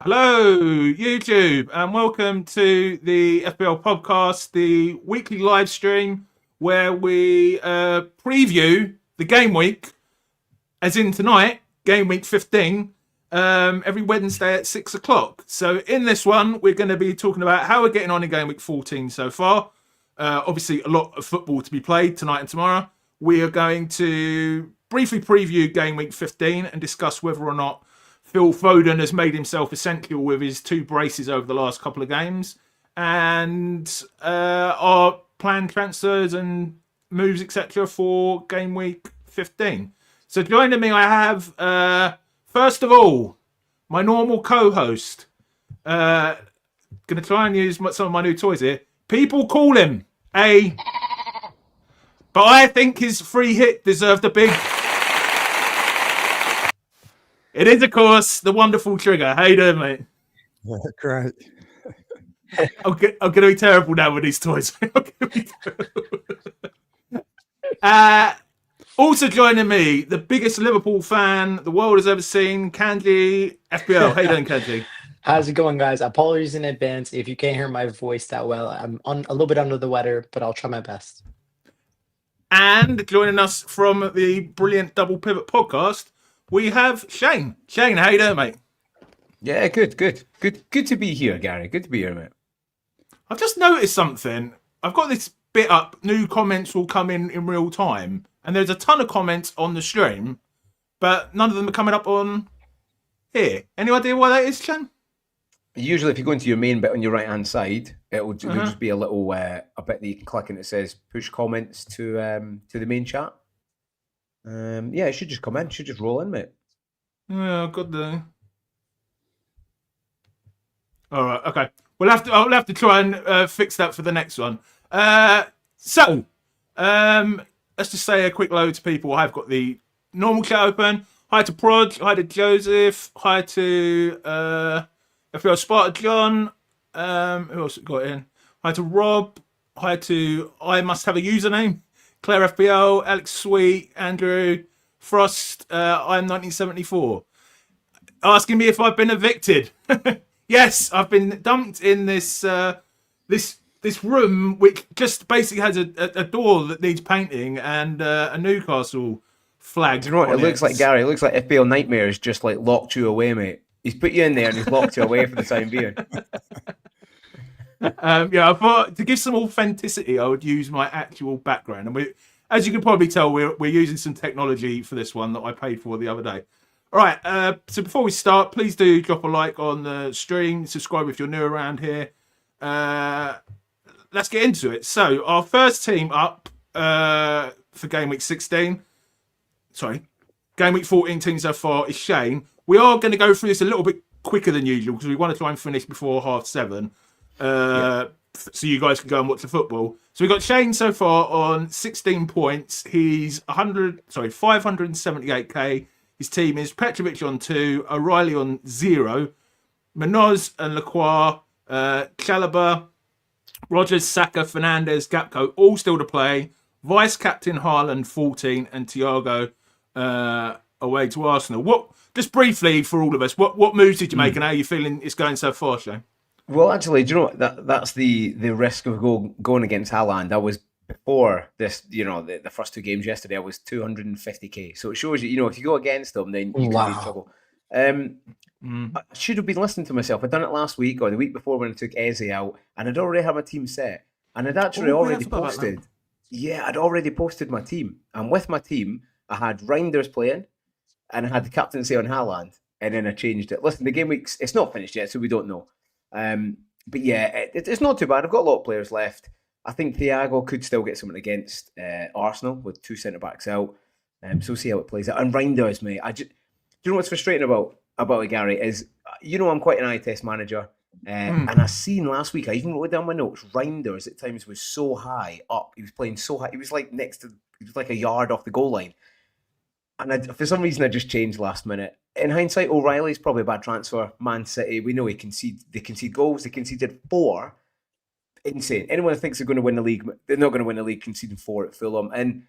Hello, YouTube, and welcome to the FPL PubCast, the weekly live stream where we preview the game week, as in tonight, game week 15, every Wednesday at 6 o'clock. So, in this one, we're going to be talking about how we're getting on in game week 14 so far. Obviously, a lot of football to be played tonight and tomorrow. We are going to briefly preview game week 15 and discuss whether or not Phil Foden has made himself essential with his two braces over the last couple of games, and our planned transfers and moves, etc., for game week 15. So joining me, I have, first of all, my normal co-host. Going to try and use some of my new toys here. People call him a... But I think his free hit deserved a big... It is, of course, the wonderful Trigger. How you doing, mate? Yeah, great. I'm going to be terrible now with these toys. Also joining me, the biggest Liverpool fan the world has ever seen, Kanji, FPL. How you doing, Kanji? How's it going, guys? Apologies in advance if you can't hear my voice that well. I'm a little bit under the weather, but I'll try my best. And joining us from the brilliant Double Pivot podcast, we have Shane. Shane, how you doing, mate? Yeah, good to be here, Gary. Good to be here, mate. I've just noticed something. I've got this bit up. New comments will come in real time, and there's a ton of comments on the stream, but none of them are coming up on here. Any idea why that is, Shane? Usually, if you go into your main bit on your right-hand side, it'll just be a little a bit that you can click and it says push comments to the main chat. Yeah, it should just come in. It should just roll in, mate. Yeah, I've got the... All right, okay. I'll have to try and fix that for the next one. So, let's just say a quick hello to people. I've got the normal chat open. Hi to Prod. Hi to Joseph. Hi to FPL Sparta John. Who else got in? Hi to Rob. Hi to I Must Have a Username. Claire FPL. Alex Sweet. Andrew Frost. I'm 1974. Asking me if I've been evicted. Yes, I've been dumped in this room, which just basically has a door that needs painting and a Newcastle flag. Do you know what it looks like, Gary? It looks like FPL Nightmare has just like locked you away, mate. He's put you in there and he's locked you away for the time being. Yeah, I thought to give some authenticity, I would use my actual background, and as you can probably tell, we're using some technology for this one that I paid for the other day. All right, so before we start, please do drop a like on the stream, subscribe if you're new around here. Let's get into it. So, our first team up for game week 16, game week 14 team so far is Shane. We are going to go through this a little bit quicker than usual because we want to try and finish before 7:30. So you guys can go and watch the football. So we've got Shane so far on 16 points. He's 578k. His team is Petrovic on 2, O'Reilly on 0, Manoz and Lacroix, Chalobah, Rogers, Saka, Fernandez, Gapco, all still to play. Vice captain Haaland 14, and Thiago away to Arsenal. Just briefly for all of us, what moves did you make, and how are you feeling it's going so far, Shane? Well, actually, do you know what? That's the risk of going against Haaland. I was before this, the first two games yesterday, I was 250k. So it shows you, if you go against them, then you can really struggle. I should have been listening to myself. I'd done it last week or the week before when I took Eze out, and I'd already had my team set. And I'd actually already posted. Yeah, I'd already posted my team. And with my team, I had Reinders playing, and I had the captaincy on Haaland, and then I changed it. Listen, the game week's it's not finished yet, so we don't know. But yeah, it's not too bad. I've got a lot of players left. I think Thiago could still get something against Arsenal with two centre backs out. So we'll see how it plays out. And Reinders, mate, do you know what's frustrating about it, Gary? Is I'm quite an eye test manager, and I seen last week. I even wrote down my notes. Reinders at times was so high up. He was playing so high. He was like he was like a yard off the goal line. And for some reason, I just changed last minute. In hindsight, O'Reilly's probably a bad transfer. Man City, we know they concede goals. They conceded 4. Insane. Anyone who thinks they're going to win the league, they're not going to win the league conceding 4 at Fulham. And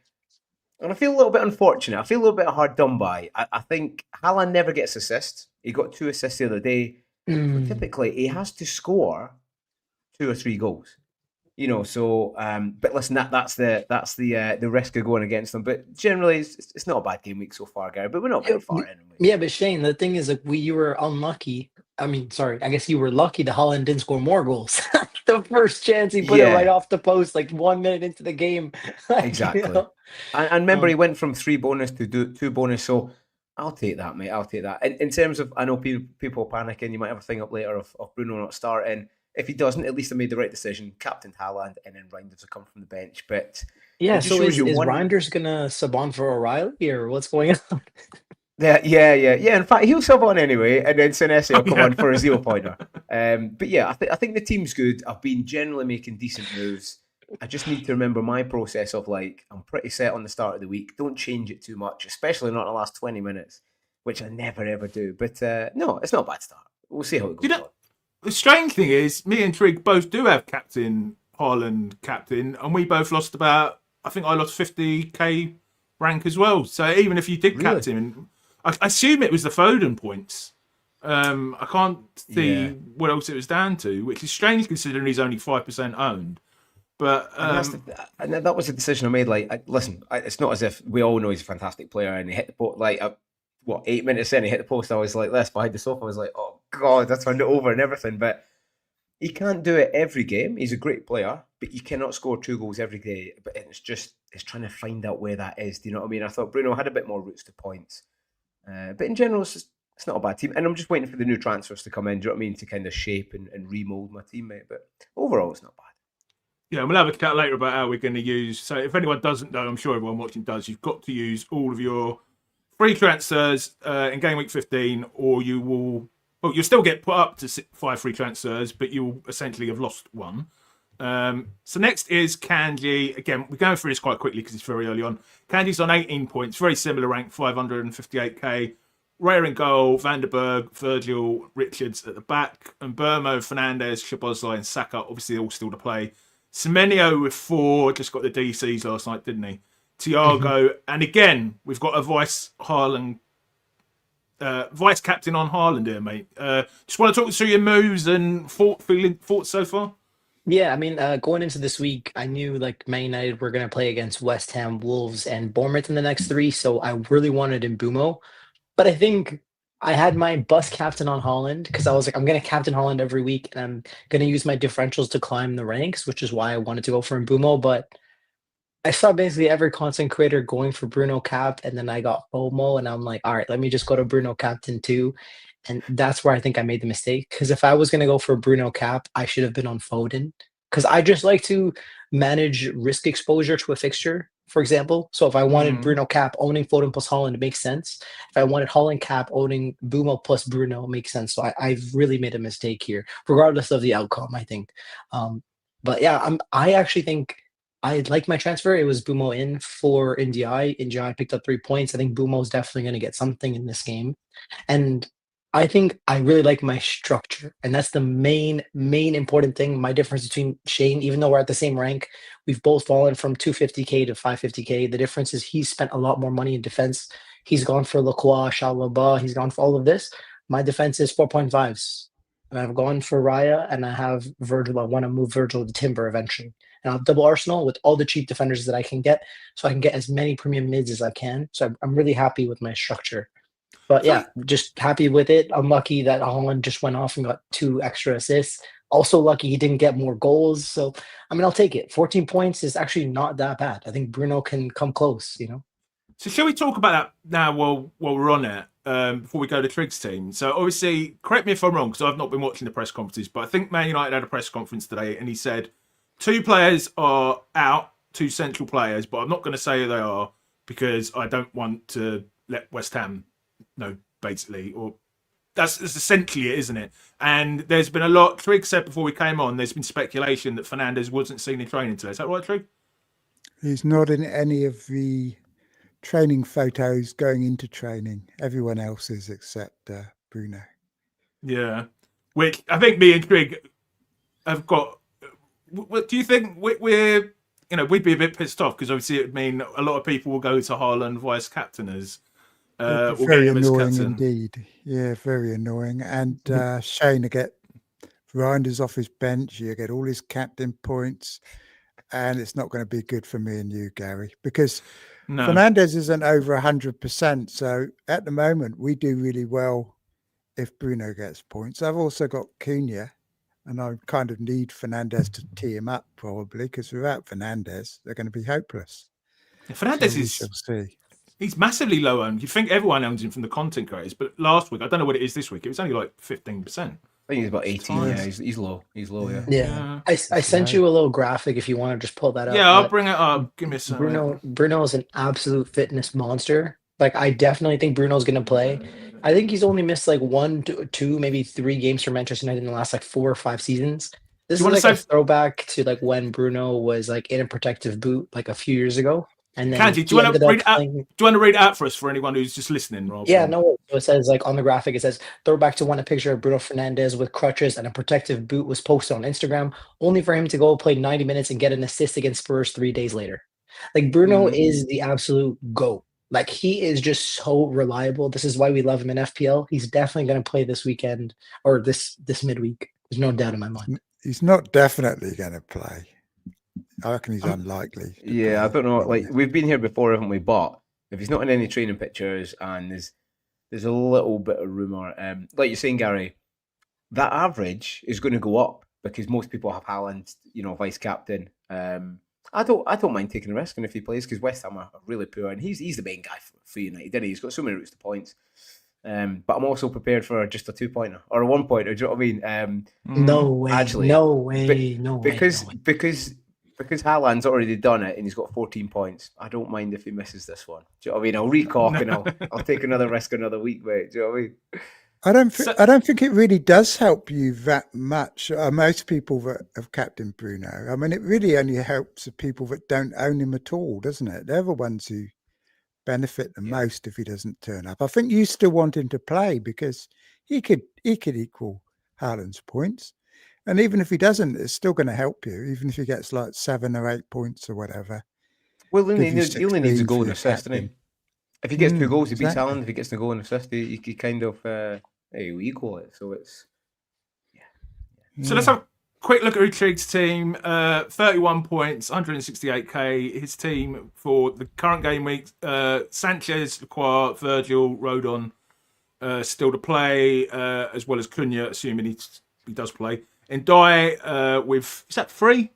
I feel a little bit unfortunate. I feel a little bit hard done by. I think Haaland never gets assists. He got 2 assists the other day. So Mm. typically, he has to score 2 or 3 goals. So but listen, that's the risk of going against them. But generally, it's not a bad game week so far, Gary. But we're not very far in. Yeah, but Shane, the thing is, like, you were unlucky. I mean, sorry, I guess you were lucky that Holland didn't score more goals. The first chance he put it right Yeah, off the post, like 1 minute into the game. exactly. And remember, he Um, went from 3 bonus to 2 bonus. So I'll take that, mate. I'll take that. In terms of, I know people panicking. You might have a thing up later of Bruno not starting. If he doesn't, at least I made the right decision. Captain Haaland, and then Reinders will come from the bench. But yeah, it just so shows you is one. Reinders gonna sub on for O'Reilly or what's going on? Yeah. In fact, he'll sub on anyway, and then Senesi will Oh, come yeah. on for a 0 pointer. But yeah, I think the team's good. I've been generally making decent moves. I just need to remember my process of like, I'm pretty set on the start of the week. Don't change it too much, especially not in the last 20 minutes, which I never ever do. But no, it's not a bad start. We'll see how it You goes know, on. the strange thing is, me and Trig both do have captain Haaland captain, and we both lost about. I think I lost 50k rank as well. So even if you did Really? captain, I assume it was the Foden points. I can't see Yeah. what else it was down to, which is strange considering he's only 5% owned. But And that was a decision I made. Like, listen, it's not as if we all know he's a fantastic player and he hit the post. Like, 8 minutes in, he hit the post. I was like this behind the sofa. I was like, oh god, I turned it over and everything. But he can't do it every game. He's a great player, but you cannot score 2 goals every day. But it's trying to find out where that is. Do you know what I mean? I thought Bruno had a bit more routes to points, but in general, it's not a bad team. And I'm just waiting for the new transfers to come in. Do you know what I mean? To kind of shape and remold my teammate. But overall, it's not bad. yeah, we'll have a chat later about how we're going to use. So if anyone doesn't know, I'm sure everyone watching does. You've got to use all of your free transfers in game week 15, or you will. Well, you'll still get put up to 5 free transfers, but you'll essentially have lost one. So next is Kanji. Again, we're going through this quite quickly because it's very early on. Kanji's on 18 points, very similar rank, 558k. Rare in goal, Vanderberg, Virgil, Richards at the back, and Burmo, Fernandez, Szoboszlai, and Saka, obviously all still to play. Semenyo with 4, just got the DCs last night, didn't he? Tiago, and again, we've got a vice captain on Haaland here, mate. Just want to talk through your moves and thoughts so far. Yeah, I mean, going into this week, I knew like Man United were going to play against West Ham, Wolves, and Bournemouth in the next three, so I really wanted Mbumo. But I think I had my bus captain on Holland because I was like, I'm going to captain Holland every week, and I'm going to use my differentials to climb the ranks, which is why I wanted to go for Mbumo. But I saw basically every content creator going for Bruno Cap, and then I got FOMO, and I'm like, all right, let me just go to Bruno Captain too. And that's where I think I made the mistake. Because if I was going to go for Bruno Cap, I should have been on Foden. Because I just like to manage risk exposure to a fixture, for example. So if I wanted Mm. Bruno Cap owning Foden plus Holland, it makes sense. If I wanted Holland Cap owning Bumo plus Bruno, it makes sense. So I've really made a mistake here, regardless of the outcome, I think. But yeah, I actually think I like my transfer. It was Bumo in for NDI. NDI picked up 3 points. I think Bumo's definitely going to get something in this game. And I think I really like my structure. And that's the main important thing. My difference between Shane, even though we're at the same rank, we've both fallen from 250k to 550k. The difference is he's spent a lot more money in defense. He's gone for Lacroix, Shalaba. He's gone for all of this. My defense is 4.5s. And I've gone for Raya and I have Virgil. I want to move Virgil to Timber eventually. And I'll double Arsenal with all the cheap defenders that I can get so I can get as many premium mids as I can. So I'm really happy with my structure. But So yeah, just happy with it. Unlucky that Holland just went off and got 2 extra assists. Also lucky he didn't get more goals. So I mean, I'll take it. 14 points is actually not that bad. I think Bruno can come close. So shall we talk about that now while we're on it, before we go to Trig's team? So obviously, correct me if I'm wrong, because I've not been watching the press conferences, but I think Man United had a press conference today, and he said 2 players are out, 2 central players, but I'm not going to say who they are because I don't want to let West Ham know, basically, or that's essentially it, isn't it? And there's been a lot. Trig said before we came on, there's been speculation that Fernandez wasn't seen in training today. Is that right, Trig? He's not in any of the training photos going into training. Everyone else is except Bruno. Yeah. Which I think me and Trig have got. What do you think we're? We'd be a bit pissed off because obviously it would mean a lot of people will go to Haaland vice captain as Very annoying indeed. Yeah, very annoying. And Shane to get Reinders off his bench. You get all his captain points, and it's not going to be good for me and you, Gary, because Fernandez isn't over 100%. So at the moment, we do really well if Bruno gets points. I've also got Cunha, and I kind of need Fernandez to tee him up probably, because without Fernandez, they're going to be hopeless. Fernandez so we shall see. He's massively low owned. You think everyone owns him from the content creators, but last week, I don't know what it is this week, it was only like 15%. I think he's about 18. Yeah, he's low. He's low. Yeah. I sent you a little graphic if you want to just pull that up. Yeah, I'll bring it up. Give me a second. Bruno is an absolute fitness monster. Like, I definitely think Bruno's going to play. I think he's only missed like 1 to 2, maybe 3 games for Manchester United in the last like 4 or 5 seasons. This is like a throwback to like when Bruno was like in a protective boot like a few years ago. And then Kanji, do you want to read it out for us for anyone who's just listening? Yeah, no. So it says like on the graphic, it says throwback to when a picture of Bruno Fernandes with crutches and a protective boot was posted on Instagram, only for him to go play 90 minutes and get an assist against Spurs 3 days later. Like, Bruno is the absolute GOAT. Like, he is just so reliable. This is why we love him in FPL. He's definitely going to play this weekend or this midweek. There's no doubt in my mind. He's not definitely going to play. I reckon he's unlikely. Yeah, I don't know. Like, we've been here before, haven't we? But if he's not in any training pictures and there's a little bit of rumour, like you're saying, Gary, that average is going to go up because most people have Haaland, vice captain. I don't mind taking a risk, and if he plays, because West Ham are really poor, and he's the main guy for United, isn't he? He's got so many routes to points. But I'm also prepared for just a 2-pointer or a 1-pointer. Do you know what I mean? No way. Actually, no way. Because Haaland's already done it and he's got 14 points. I don't mind if he misses this one. Do you know what I mean? I'll recock and I'll take another risk another week, mate. Do you know what I mean? I don't think it really does help you that much. Most people that have captained Bruno, I mean, it really only helps the people that don't own him at all, doesn't it? They're the ones who benefit the most if he doesn't turn up. I think you still want him to play because he could equal Haaland's points. And even if he doesn't, it's still going to help you, even if he gets like 7 or 8 points or whatever. Well, he only needs a goal and assist, doesn't he? If he gets 2 goals, he beats Haaland. If he gets the goal and assist, he kind of equal it. So it's So let's have a quick look at Trig's team. 31 points, 168k. His team for the current game week: Sanchez, Lacroix, Virgil, Rodon, still to play, as well as Cunha, assuming he does play. And Die with, is that free?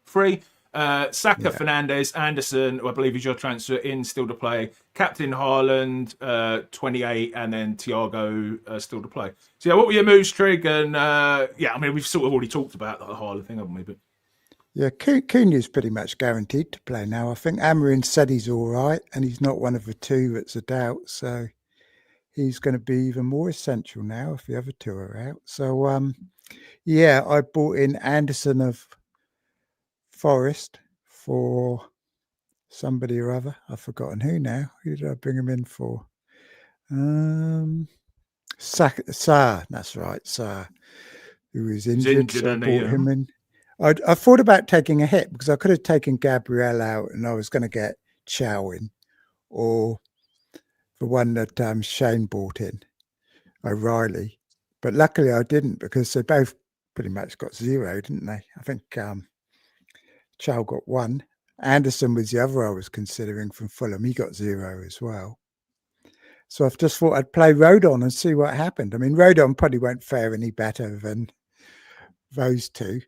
Saka, Fernandez, Anderson, who I believe is your transfer in, still to play. Captain Haaland, 28, and then Thiago still to play. So what were your moves, Trig? And we've sort of already talked about the Haaland thing, haven't we? But yeah, Cunha's pretty much guaranteed to play now. I think Amarin said he's all right, and he's not one of the 2 that's a doubt. So he's going to be even more essential now if the other 2 are out. So I bought in Anderson of Forest for somebody or other. I've forgotten who now. Who did I bring him in for? Sa, that's right, Sa, who was injured. So I bought him in. I thought about taking a hit because I could have taken Gabriel out and I was going to get Chow in, or the one that Shane bought in, O'Reilly. But luckily I didn't, because they both pretty much got 0, didn't they? I think Chow got 1. Anderson was the other I was considering from Fulham. He got 0 as well. So I've just thought I'd play Rodon and see what happened. I mean, Rodon probably won't fare any better than those 2,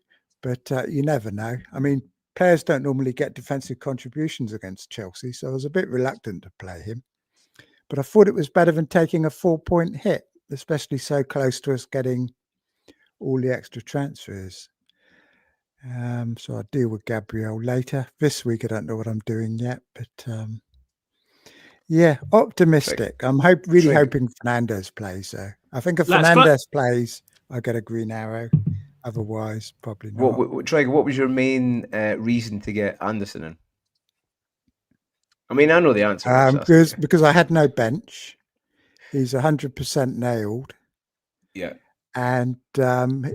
but you never know. I mean, players don't normally get defensive contributions against Chelsea, so I was a bit reluctant to play him. But I thought it was better than taking a 4-point hit, especially so close to us getting all the extra transfers. So I'll deal with Gabriel later. This week I don't know what I'm doing yet, but optimistic. I'm really hoping Fernandez plays though. I think if Fernandez plays, I get a green arrow. Otherwise, probably not. Trig, what was your main reason to get Anderson in? I mean, I know the answer. Because I had no bench. He's 100% nailed. Yeah. And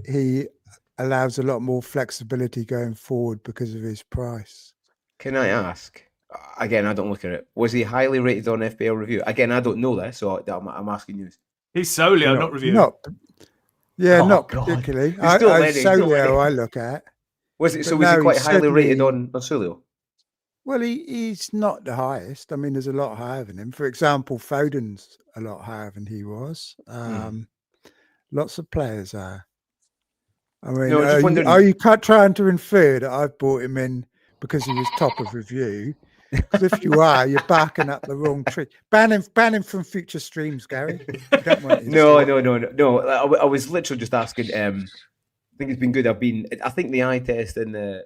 he allows a lot more flexibility going forward because of his price. Can I ask? Again, I don't look at it. Was he highly rated on FPL review? Again, I don't know this, so I'm asking you. He's solely not review. Not God. particularly. Solio I look at. Was he quite highly rated on Solio? Well, he's not the highest. I mean, there's a lot higher than him. For example, Foden's a lot higher than he was. Lots of players are. I mean, are you trying to infer that I've brought him in because he was top of review? Because if you are, you're barking up the wrong tree. Ban him from future streams, Gary. You don't want No. I was literally just asking. I think it's been good. I think the eye test and the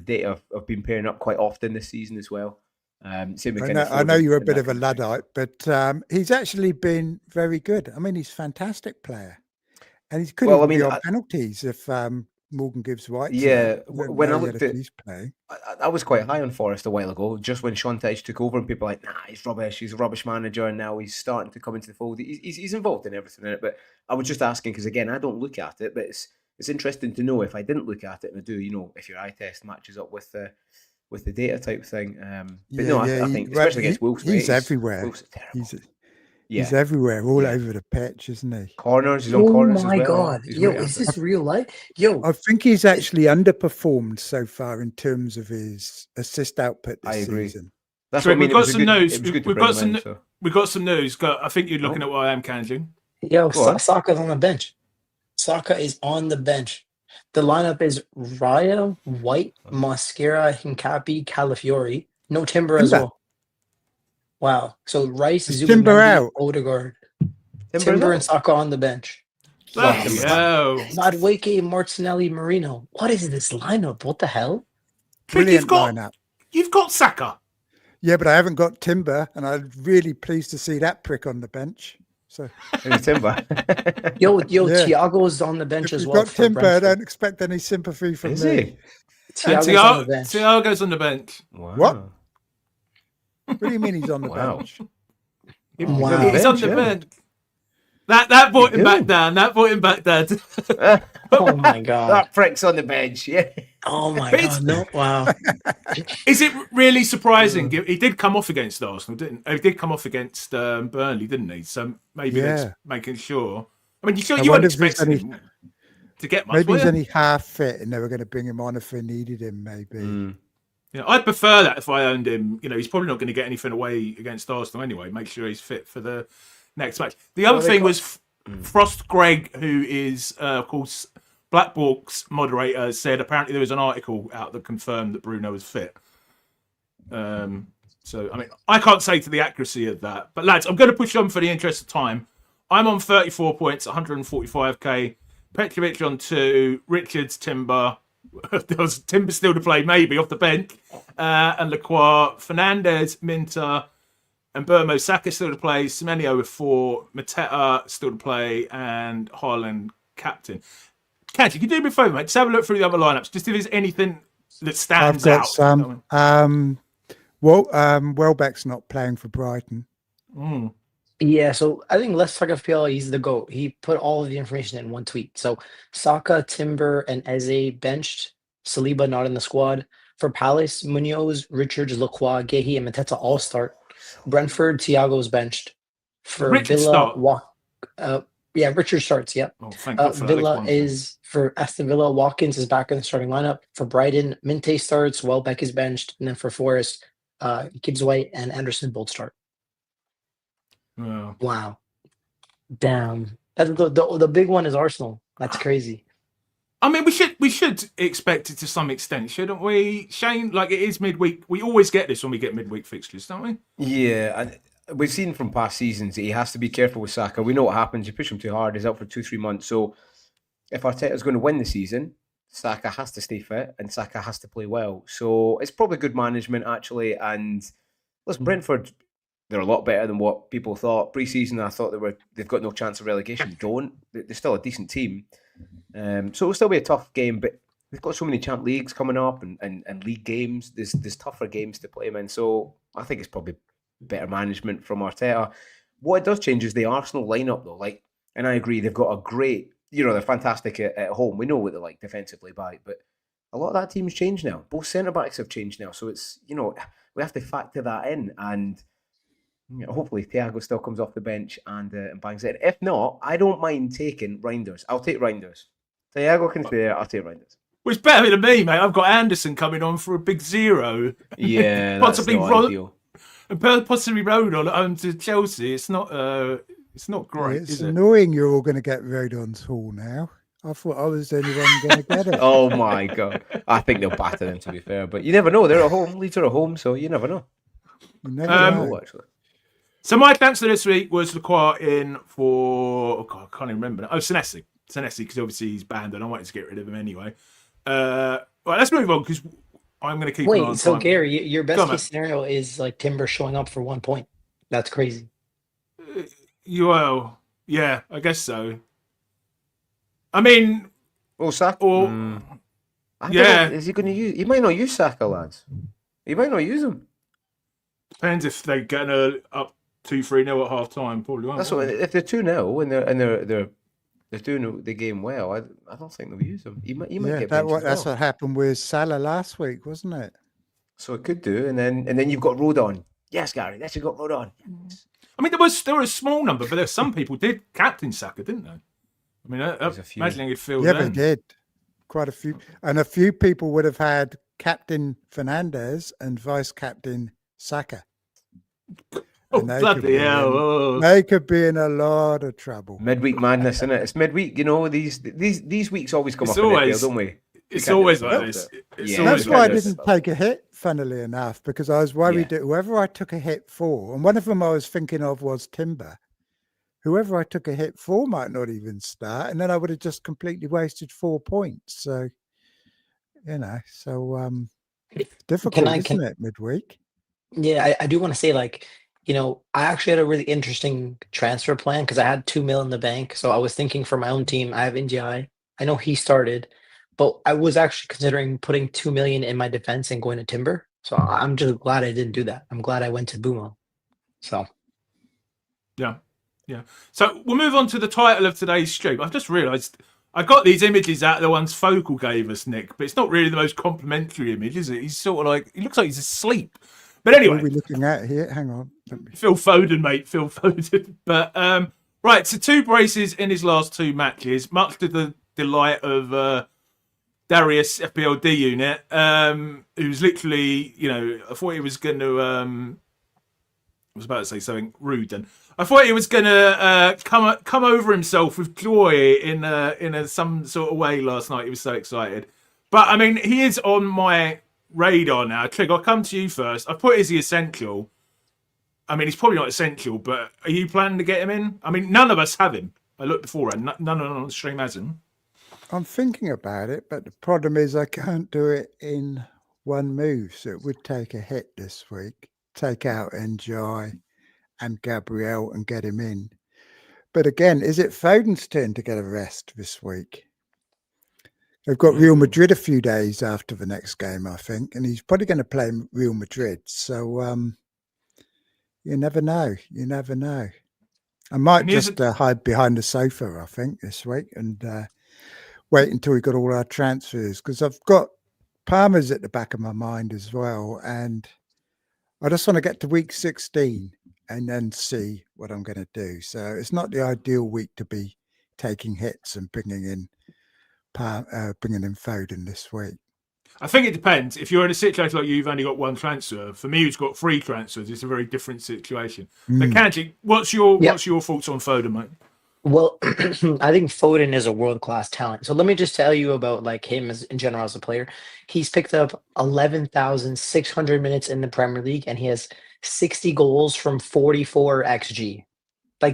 data have been pairing up quite often this season as well. Same with I know you're a bit of a Luddite, but he's actually been very good. I mean, he's a fantastic player. And he could be on penalties if Morgan gives white. Yeah, when I looked at he's playing, I was quite high on Forest a while ago, just when Sean Tedge took over and people were like, nah, he's rubbish, he's a rubbish manager, and now he's starting to come into the fold. He's involved in everything in it, but I was just asking, because again, I don't look at it, but it's interesting to know if I didn't look at it, and I do, if your eye test matches up with the data type thing. I think, especially against Wolves, he's everywhere. Wolves are terrible. He's everywhere, all over the pitch, isn't he? Corners, he's on corners as well. Oh my God. Is this real life? I think he's actually underperformed so far in terms of his assist output this season. That's what I mean. We've got some news. We've got some news. I think you're looking at what I am, Kanji. Saka's on the bench. Saka is on the bench. The lineup is Raya, White, Mosquera, Hincapi, Calafiori. No Timber as well. Wow. So Rice, Timber out. Odegaard. Timber and Saka on the bench. Madueke, Martinelli, Marino. What is this lineup? What the hell? Brilliant lineup. You've got Saka. Yeah, but I haven't got Timber, and I'm really pleased to see that prick on the bench. So Timber. Thiago's on the bench as well. You've got Timber. I don't expect any sympathy from me. Thiago's on the bench. Wow. What? What do you mean he's on the bench? He's on the bench. That brought him back down. Oh my God. That prick's on the bench. Yeah. Oh my God. No. Wow. Is it really surprising? He did come off against Arsenal, didn't he? He did come off against Burnley, didn't he? So maybe that's making sure. I mean, you weren't expecting him to get much. Maybe he's only half fit and they were going to bring him on if they needed him, maybe. I'd prefer that if I owned him. He's probably not going to get anything away against Arsenal anyway. Make sure he's fit for the next match. The other thing was Frost Greg, who is, of course, Black Book's moderator, said apparently there was an article out that confirmed that Bruno was fit. So, I mean, I can't say to the accuracy of that. But, lads, I'm going to push on for the interest of time. I'm on 34 points, 145k. Petrovic on 2. Richards, Timber. There was Timber still to play, maybe, off the bench. And Lacroix, Fernandez, Minter, and Burmo. Saka still to play. Semenyo with 4. Mateta still to play. And Haaland, captain. Kanji, can you do me a favour, mate? Just have a look through the other lineups. Just if there's anything that stands out. I've got some. Welbeck's not playing for Brighton. Yeah, so I think Let's Talk FPL, he's the GOAT. He put all of the information in one tweet. So Saka, Timber, and Eze benched. Saliba not in the squad. For Palace, Munoz, Richards, Lacroix, Gehi, and Mateta all start. Brentford, Thiago's benched. For Richard Villa, Richard starts, yeah. Oh, thank God for Villa is for Aston Villa. Watkins is back in the starting lineup. For Brighton, Minte starts. Welbeck is benched. And then for Forest, Gibbs White and Anderson both start. Wow. Damn. The big one is Arsenal. That's crazy. I mean, we should expect it to some extent, shouldn't we, Shane? Like, it is midweek. We always get this when we get midweek fixtures, don't we? Yeah, and we've seen from past seasons that he has to be careful with Saka. We know what happens. You push him too hard, he's out for 2-3 months. So if Arteta's going to win the season, Saka has to stay fit and Saka has to play well. So it's probably good management, actually. And listen, Brentford, they're a lot better than what people thought. Pre-season, I thought they've got no chance of relegation. Don't. They're still a decent team. So it'll still be a tough game, but we've got so many Champ Leagues coming up and league games. There's tougher games to play them in. So I think it's probably better management from Arteta. What it does change is the Arsenal lineup, though. And I agree, they've got a great, they're fantastic at home. We know what they're like defensively, but a lot of that team's changed now. Both centre backs have changed now, so it's we have to factor that in, and hopefully Thiago still comes off the bench and bangs it. If not, I don't mind taking Reinders. I'll take Reinders. Thiago can stay there. I'll take Reinders. Well, it's better than me, mate. I've got Anderson coming on for a big 0. Yeah, possibly ideal. And possibly Rodon to Chelsea. It's not great. It's annoying you're all going to get Rodon's haul now. I thought I was the only one going to get it. Oh my God. I think they'll batter them, to be fair. But you never know. They're at home. Leeds are at home, so you never know. You never know, actually. So my transfer this week was Lacroix in for... I can't even remember. Senesi. Senesi, because obviously he's banned and I wanted to get rid of him anyway. Right, let's move on because I'm going to keep an eye on so time. Gary, your best case scenario is like Timber showing up for 1 point. That's crazy. Yeah, I guess so. I mean, Saka. Is he going to use? He might not use Saka, lads. He might not use him. Depends if they're getting up 2-3-0 at half time. Probably won't. That's what. If they're 2-0 and they're doing the game well, I don't think they'll use him. He might get benched. That's what happened with Salah last week, wasn't it? So it could do, and then you've got Rodon. Yes, Gary, that's you got Rodon. I mean, there were a small number, but some people did captain Saka, didn't they? I mean, imagining it feels. Yeah, they did. Quite a few, and a few people would have had captain Fernandez and vice captain Saka. Oh, bloody hell! They could be in a lot of trouble. Midweek madness, isn't it? It's midweek. These weeks always come it's up always, in FPL, don't we? It's always like this. That's why I didn't take a hit, funnily enough, because I was worried that whoever I took a hit for, and one of them I was thinking of was Timber, whoever I took a hit for might not even start, and then I would have just completely wasted 4 points. So, difficult, isn't it, midweek? Yeah, I do want to say, I actually had a really interesting transfer plan because I had 2 mil in the bank. So I was thinking for my own team, I have Ndiaye. I know he started, but I was actually considering putting 2 million in my defense and going to Timber. So I'm just glad I didn't do that. I'm glad I went to Bumo. So. Yeah. So we'll move on to the title of today's stream. I've just realised I got these images out of the ones Focal gave us, Nick, but it's not really the most complimentary image, is it? He's sort of he looks like he's asleep. But anyway. What are we looking at here? Hang on. Phil Foden, mate. Phil Foden. But, right, so 2 braces in his last 2 matches, much to the delight of Darius, FPL D unit, who's literally, I thought he was going to... I was about to say something rude then. I thought he was going to come over himself with joy in some sort of way last night. He was so excited. But, I mean, he is on my radar now. Trig, I'll come to you first. I put is he essential? I mean, he's probably not essential, but are you planning to get him in? I mean, none of us have him. I looked before and none on the stream has him. I'm thinking about it, but the problem is I can't do it in one move. So it would take a hit this week. Take out Enjoy and Gabriel and get him in. But again, is it Foden's turn to get a rest this week? They've got Real Madrid a few days after the next game, I think, and he's probably going to play Real Madrid. So you never know. You never know. I might just hide behind the sofa, I think, this week and wait until we got all our transfers because I've got Palmer's at the back of my mind as well. And I just want to get to week 16 and then see what I'm going to do. So it's not the ideal week to be taking hits and bringing in Foden this week. I think it depends. If you're in a situation like you've only got 1 transfer, for me who's got 3 transfers, it's a very different situation. But Kanji, what's your thoughts on Foden, mate? Well, I think Foden is a world-class talent. So let me just tell you about him in general as a player. He's picked up 11,600 minutes in the Premier League, and he has 60 goals from 44 XG.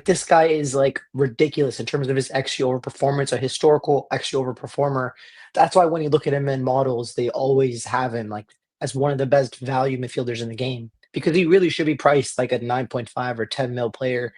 This guy is ridiculous in terms of his XG over performance, a historical XG over performer. That's why when you look at him in models, they always have him as one of the best value midfielders in the game because he really should be priced like a 9.5 or 10 mil player.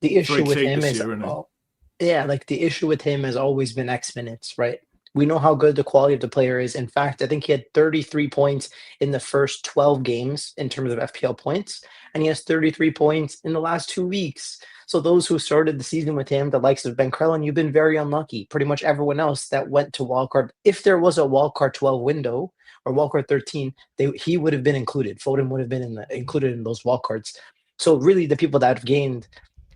The issue with him is, the issue with him has always been X minutes, right? We know how good the quality of the player is. In fact, I think he had 33 points in the first 12 games in terms of FPL points, and he has 33 points in the last 2 weeks. So those who started the season with him, the likes of Ben Crellin, you've been very unlucky. Pretty much everyone else that went to wildcard, if there was a wildcard 12 window or wildcard 13, he would have been included. Foden would have been included in those wildcards. So really, the people that have gained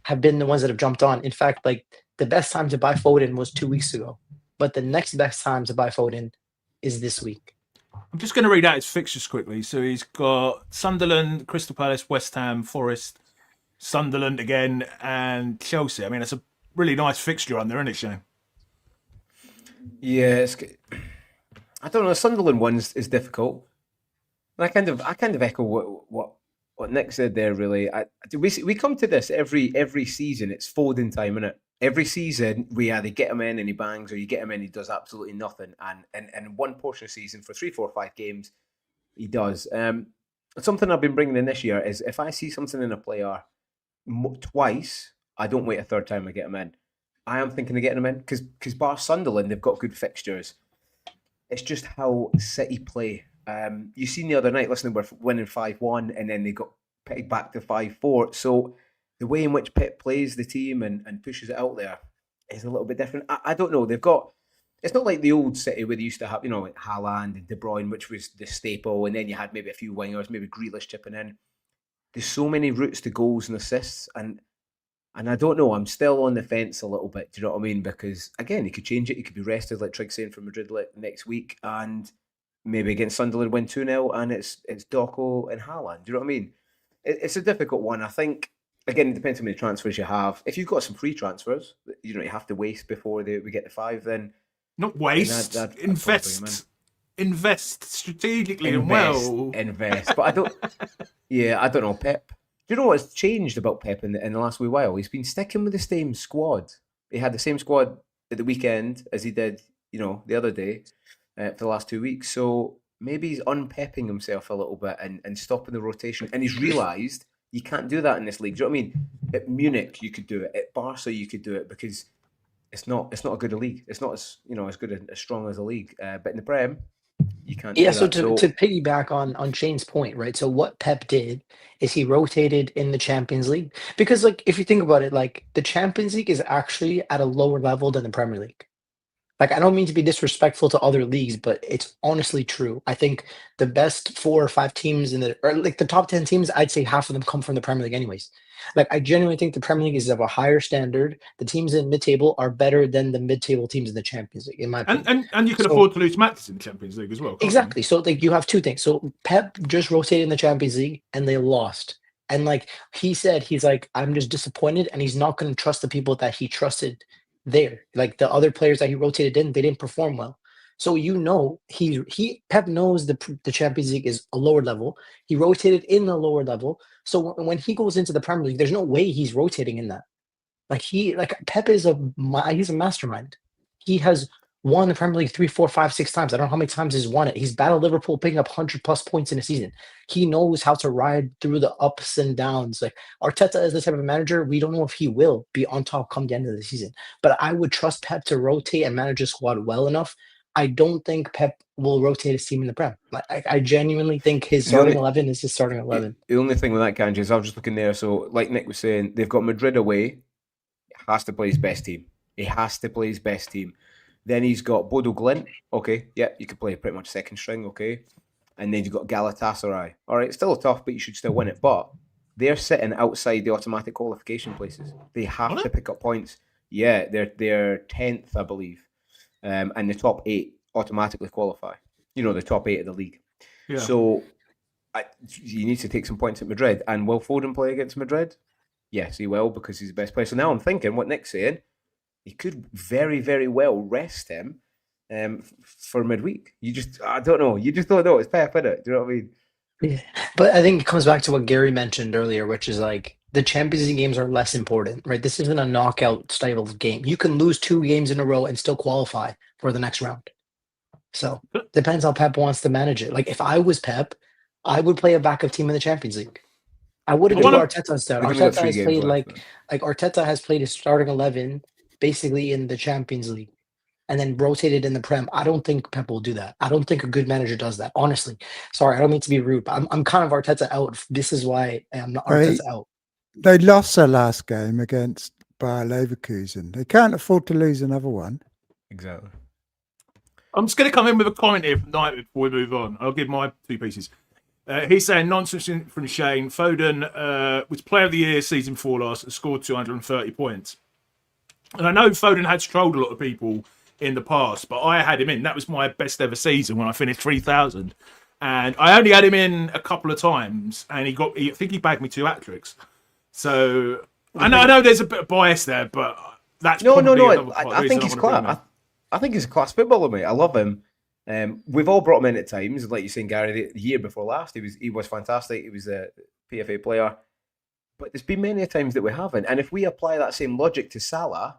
have been the ones that have jumped on. In fact, like the best time to buy Foden was 2 weeks ago. But the next best time to buy Foden is this week. I'm just going to read out his fixtures quickly. So he's got Sunderland, Crystal Palace, West Ham, Forest, Sunderland again, and Chelsea. I mean, it's a really nice fixture on there, isn't it, Shane? Yeah, I don't know. The Sunderland one is difficult. And I kind of echo what Nick said there. Really, we come to this every season. It's Foden time, isn't it? Every season, we either get him in and he bangs, or you get him in, he does absolutely nothing. And one portion of the season, for 3, 4, 5 games, he does. Something I've been bringing in this year is if I see something in a player twice, I don't wait a third time I get him in. I am thinking of getting him in because bar Sunderland, they've got good fixtures. It's just how City play. You seen the other night, listen, we're winning 5-1 and then they got picked back to 5-4. So the way in which Pep plays the team and pushes it out there is a little bit different. I don't know. It's not like the old City where they used to have, like Haaland and De Bruyne, which was the staple, and then you had maybe a few wingers, maybe Grealish chipping in. There's so many routes to goals and assists, and I don't know. I'm still on the fence a little bit. Do you know what I mean? Because again, he could change it. He could be rested, like Trig saying, for Madrid next week, and maybe against Sunderland win 2-0, and it's Doku and Haaland. Do you know what I mean? It's a difficult one. I think. Again, it depends how many transfers you have. If you've got some free transfers, you have to waste before we get to 5, then... Not waste, invest strategically and well. Invest. But I don't know, Pep. Do you know what's changed about Pep in the last wee while? He's been sticking with the same squad. He had the same squad at the weekend as he did, the other day for the last 2 weeks. So maybe he's unpepping himself a little bit and stopping the rotation. And he's realised... You can't do that in this league. Do you know what I mean? At Munich, you could do it. At Barca, you could do it because it's not a good a league. It's not as as good as strong as a league. But in the Prem, you can't. Yeah. Do So that. to piggyback on Shane's point, right? So what Pep did is he rotated in the Champions League because, like, if you think about it, like the Champions League is actually at a lower level than the Premier League. Like, I don't mean to be disrespectful to other leagues, but it's honestly true. I think the best 4 or 5 teams the top 10 teams, I'd say half of them come from the Premier League anyways. Like, I genuinely think the Premier League is of a higher standard. The teams in mid-table are better than the mid-table teams in the Champions League, in my opinion. And you can afford to lose matches in the Champions League as well. Exactly. You? So, like, you have 2 things. So Pep just rotated in the Champions League and they lost. And like he said, he's like, I'm just disappointed, and he's not going to trust the people that he trusted there. Like the other players that he rotated in, they didn't perform well. So Pep knows the Champions League is a lower level. He rotated in the lower level. So when he goes into the Premier League, there's no way he's rotating in that. Pep is he's a mastermind. He has won the Premier League 3, 4, 5, 6 times. I don't know how many times he's won it. He's battled Liverpool, picking up 100+ points in a season. He knows how to ride through the ups and downs. Like Arteta is the type of manager, we don't know if he will be on top come the end of the season. But I would trust Pep to rotate and manage a squad well enough. I don't think Pep will rotate his team in the Prem. I genuinely think his starting 11 is his starting 11. The only thing with that, Kanji, is I was just looking there. So, like Nick was saying, they've got Madrid away. He has to play his best team. Then he's got Bodo Glimt. Okay, yeah, you could play pretty much second string, okay. And then you've got Galatasaray. All right, still tough, but you should still win it. But they're sitting outside the automatic qualification places. They have to pick up points. Yeah, they're 10th, I believe. And the top 8 automatically qualify. The top 8 of the league. Yeah. So you need to take some points at Madrid. And will Foden play against Madrid? Yes, he will, because he's the best player. So now I'm thinking what Nick's saying. He could very, very well rest him for midweek. I don't know. You just don't know. It's Pep, isn't it? Do you know what I mean? Yeah. But I think it comes back to what Gary mentioned earlier, which is like the Champions League games are less important, right? This isn't a knockout style of game. You can lose 2 games in a row and still qualify for the next round. So depends how Pep wants to manage it. Like if I was Pep, I would play a backup team in the Champions League. I wouldn't do Arteta's style. Arteta has played Arteta has played his starting 11 basically in the Champions League. and then rotate it in the Prem. I don't think Pep will do that. I don't think a good manager does that. Honestly, sorry, I don't mean to be rude, but I'm kind of Arteta out. This is why I'm not Arteta out. They lost their last game against Bayer Leverkusen. They can't afford to lose another one. Exactly. I'm just going to come in with a comment here from Knight before we move on. I'll give my 2 pieces. He's saying nonsense from Shane. Foden was Player of the Year season 4 last and scored 230 points. And I know Foden had trolled a lot of people in the past, but I had him in. That was my best ever season when I finished 3,000. And I only had him in a couple of times, and I think he bagged me 2 hat-tricks. So I know there's a bit of bias there, but that's no. I think he's class. I think he's a class footballer, mate. I love him. We've all brought him in at times, like you're saying, Gary. The year before last, he was fantastic. He was a PFA player, but there's been many times that we haven't. And if we apply that same logic to Salah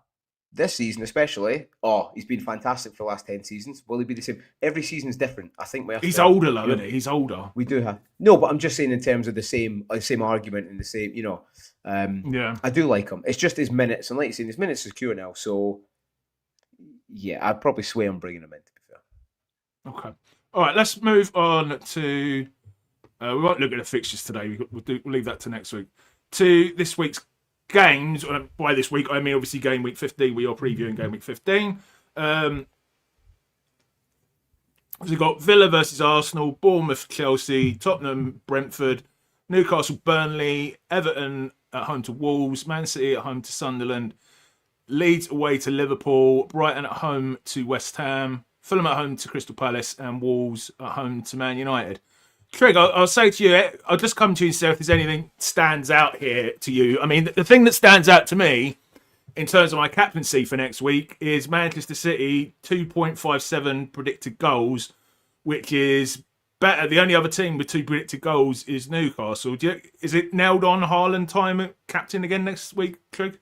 this season, especially, he's been fantastic for the last 10 seasons. Will he be the same? Every season's different. I think we have. He's older, though, isn't he? He's older. We do have but I'm just saying in terms of the same argument and the same, yeah. I do like him. It's just his minutes, and like you say, his minutes is secure now. So yeah, I'd probably sway on bringing him in. To be fair. Okay. All right. Let's move on to. We won't look at the fixtures today. We'll leave that to next week. To this week's games. By this week, I mean obviously game week 15. We are previewing game week 15. So we've got Villa versus Arsenal, Bournemouth, Chelsea, Tottenham, Brentford, Newcastle, Burnley, Everton at home to Wolves, Man City at home to Sunderland, Leeds away to Liverpool, Brighton at home to West Ham, Fulham at home to Crystal Palace, and Wolves at home to Man United. Trig, I'll say to you, I'll just come to you and say if there's anything stands out here to you. I mean, the thing that stands out to me in terms of my captaincy for next week is Manchester City 2.57 predicted goals, which is better. The only other team with 2 predicted goals is Newcastle. Is it nailed on Haaland time at captain again next week, Trig?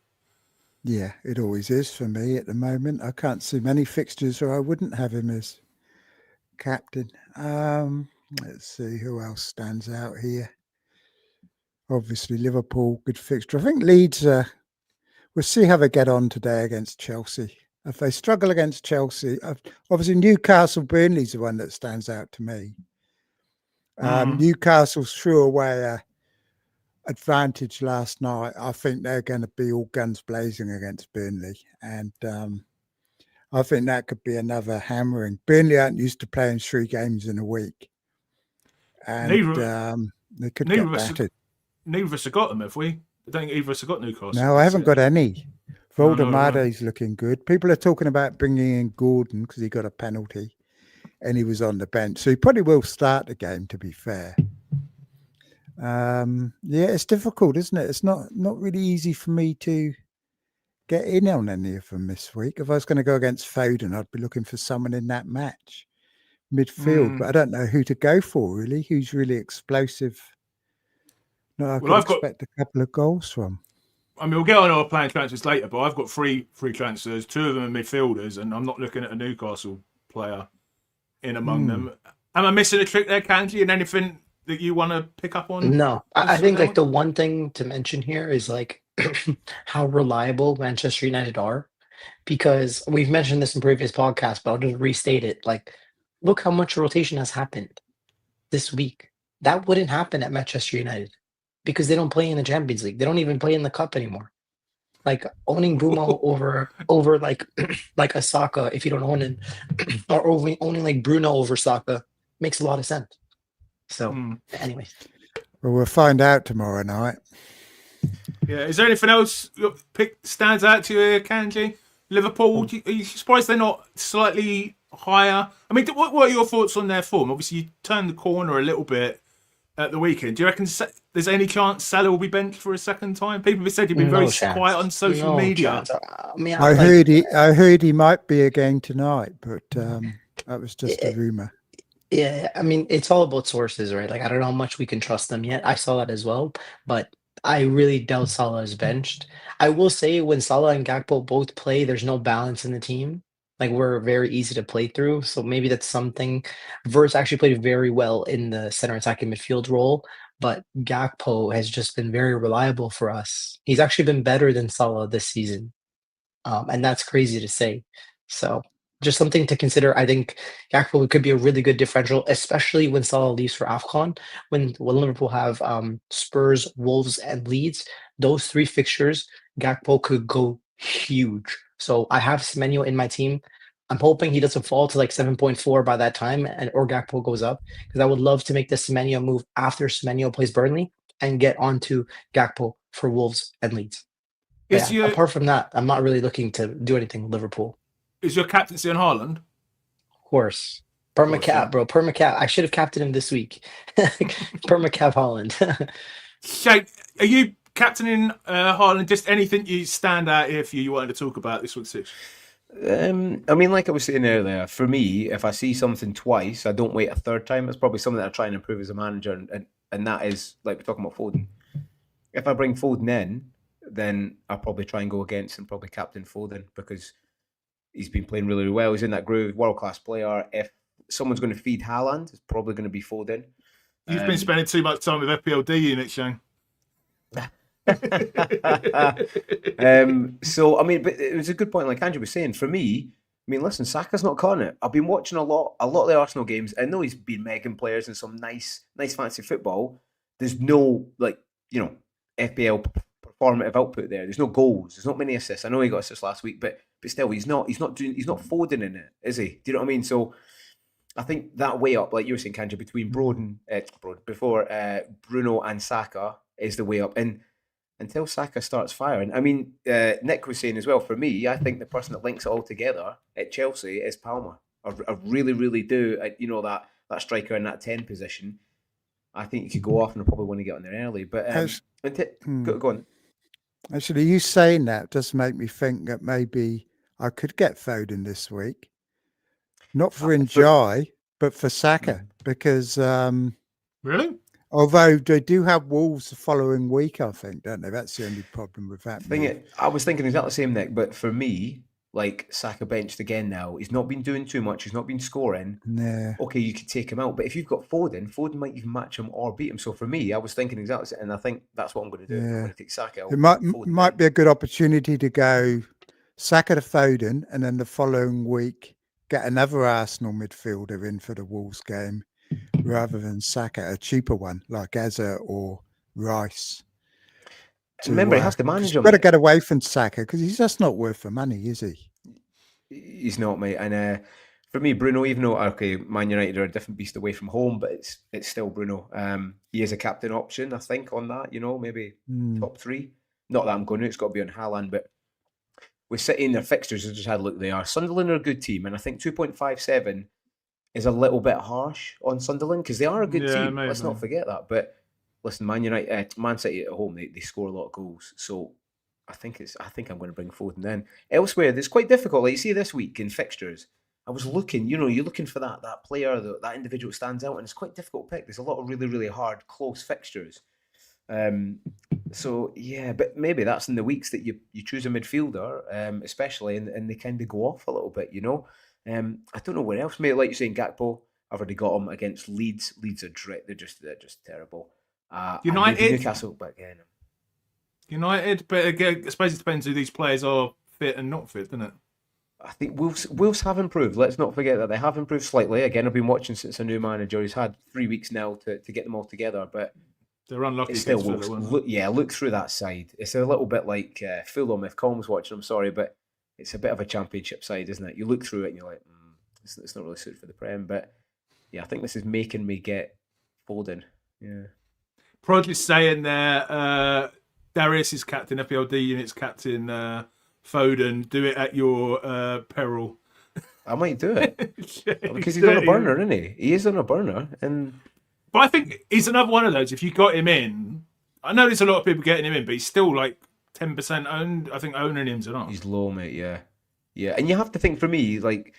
Yeah, it always is for me at the moment. I can't see many fixtures or I wouldn't have him as captain. Let's see who else stands out here. Obviously, Liverpool, good fixture. I think Leeds, we'll see how they get on today against Chelsea. If they struggle against Chelsea, obviously Newcastle, Burnley's the one that stands out to me. Newcastle threw away a advantage last night. I think they're going to be all guns blazing against Burnley. And I think that could be another hammering. Burnley aren't used to playing 3 games in a week. And they could get battered. Neither of us have got them, have we? I don't think either of us have got Newcastle. No, I haven't got any. Valdemarde's looking good. People are talking about bringing in Gordon because he got a penalty and he was on the bench. So he probably will start the game, to be fair. Yeah, it's difficult, isn't it? It's not really easy for me to get in on any of them this week. If I was going to go against Foden, I'd be looking for someone in that match. Midfield, but I don't know who to go for, really. Who's really explosive? No, I could expect a couple of goals from. I mean, we'll get on our playing transfers later, but I've got three transfers. 2 of them are midfielders, and I'm not looking at a Newcastle player in among them. Am I missing a trick there, Kanji, and anything that you want to pick up on? No, I think like the one thing to mention here is like how reliable Manchester United are, because we've mentioned this in previous podcasts, but I'll just restate it. Like, look how much rotation has happened this week. That wouldn't happen at Manchester United because they don't play in the Champions League. They don't even play in the Cup anymore. Like owning Bumo over like like a Saka, if you don't own him, or owning like Bruno over Saka makes a lot of sense. So, anyways. Well, we'll find out tomorrow night. Yeah. Is there anything else stands out to you, Kanji? Liverpool, are you surprised they're not slightly higher? I mean, what are your thoughts on their form? Obviously, you turned the corner a little bit at the weekend. Do you reckon there's any chance Salah will be benched for a second time? People have said he's been very quiet on social media. I mean, I heard he might be again tonight, but that was just a rumor. Yeah, I mean, it's all about sources, right? Like, I don't know how much we can trust them yet. I saw that as well, but I really doubt Salah is benched. I will say when Salah and Gakpo both play, there's no balance in the team. Like, we're very easy to play through. So maybe that's something. Verts actually played very well in the center attacking midfield role, but Gakpo has just been very reliable for us. He's actually been better than Salah this season. And that's crazy to say. So just something to consider. I think Gakpo could be a really good differential, especially when Salah leaves for AFCON. When Liverpool have Spurs, Wolves, and Leeds, those 3 fixtures, Gakpo could go huge. So I have Semenyo in my team. I'm hoping he doesn't fall to like 7.4 by that time, or Gakpo goes up, because I would love to make the Semenyo move after Semenyo plays Burnley and get onto Gakpo for Wolves and Leeds. Apart from that, I'm not really looking to do anything with Liverpool. Is your captaincy on Haaland? Of course. Perma-cap, bro. Perma-cap. I should have captained him this week. Perma-cap Haaland. Shane, are you captaining Haaland? Just anything you stand out here for you wanted to talk about this week's 6? I mean, like I was saying earlier, for me, if I see something twice, I don't wait a third time. It's probably something that I try and improve as a manager, and that is, like we're talking about Foden. If I bring Foden in, then I'll probably try and go against and probably captain Foden, because he's been playing really, really well. He's in that groove, world-class player. If someone's going to feed Haaland, it's probably going to be Foden. You've been spending too much time with FPLD units, Shane. So, I mean, but it was a good point, like Andrew was saying. For me, I mean, listen, Saka's not caught it. I've been watching a lot of the Arsenal games. I know he's been Megan players and some nice fancy football. There's no, like, FPL performative output there. There's no goals. There's not many assists. I know he got assists last week, but still, he's not Foden in it, is he? Do you know what I mean? So I think that way up, like you were saying, Kanji, between Bruno and Saka is the way up. And until Saka starts firing, I mean, Nick was saying as well, for me, I think the person that links it all together at Chelsea is Palmer. I really, really do. That striker in that 10 position, I think you could go off and probably want to get on there early. But go on. Actually, you saying that does make me think that maybe I could get Foden this week. Not for Njai, but for Saka. Because really? Although they do have Wolves the following week, I think, don't they? That's the only problem with that. I was thinking exactly the same, Nick. But for me, like, Saka benched again now. He's not been doing too much. He's not been scoring. Nah. Okay, you could take him out. But if you've got Foden might even match him or beat him. So for me, I was thinking exactly, and I think that's what I'm going to do. Yeah. I'm going to take Saka out. It might be a good opportunity to go Saka to Foden, and then the following week get another Arsenal midfielder in for the Wolves game, rather than Saka, a cheaper one like Eza or Rice. Remember, he has to manage him. Better get away from Saka, because he's just not worth the money, is he? He's not, mate. And for me, Bruno, even though Man United are a different beast away from home, but it's still Bruno. He is a captain option, I think, on that. Maybe top 3. Not that I'm going to. It's got to be on Haaland, but with City in their fixtures, I just had a look. They are. Sunderland are a good team, and I think 2.57 is a little bit harsh on Sunderland, because they are a good team. Maybe. Let's not forget that. But listen, Man City at home, they score a lot of goals. So I think I'm going to bring Foden in. Elsewhere, it's quite difficult. Like you see this week in fixtures, I was looking. You're looking for that player, that individual stands out, and it's quite difficult to pick. There's a lot of really, really hard, close fixtures. So yeah, but maybe that's in the weeks that you choose a midfielder, especially, and they kind of go off a little bit. I don't know where else. Maybe like you're saying, Gakpo. I've already got him against Leeds. Leeds are they're just terrible. United, Newcastle, but again, United. But again, I suppose it depends who these players are fit and not fit, doesn't it? I think Wolves have improved. Let's not forget that they have improved slightly. Again, I've been watching since a new manager. He's had 3 weeks now to get them all together, but they're unlucky. It still look through that side. It's a little bit like Fulham. If Colm's watching, I'm sorry, but it's a bit of a championship side, isn't it? You look through it and you're like, it's not really suited for the Prem. But yeah, I think this is making me get Foden. Yeah. Prod is saying there, Darius is captain, FPLD unit's captain, Foden. Do it at your peril. I might do it because he's on a burner, isn't he? He is on a burner, But I think he's another one of those. If you got him in, I know there's a lot of people getting him in, but he's still like 10% owned. I think owning him's enough. He's low, mate. Yeah. And you have to think, for me, like,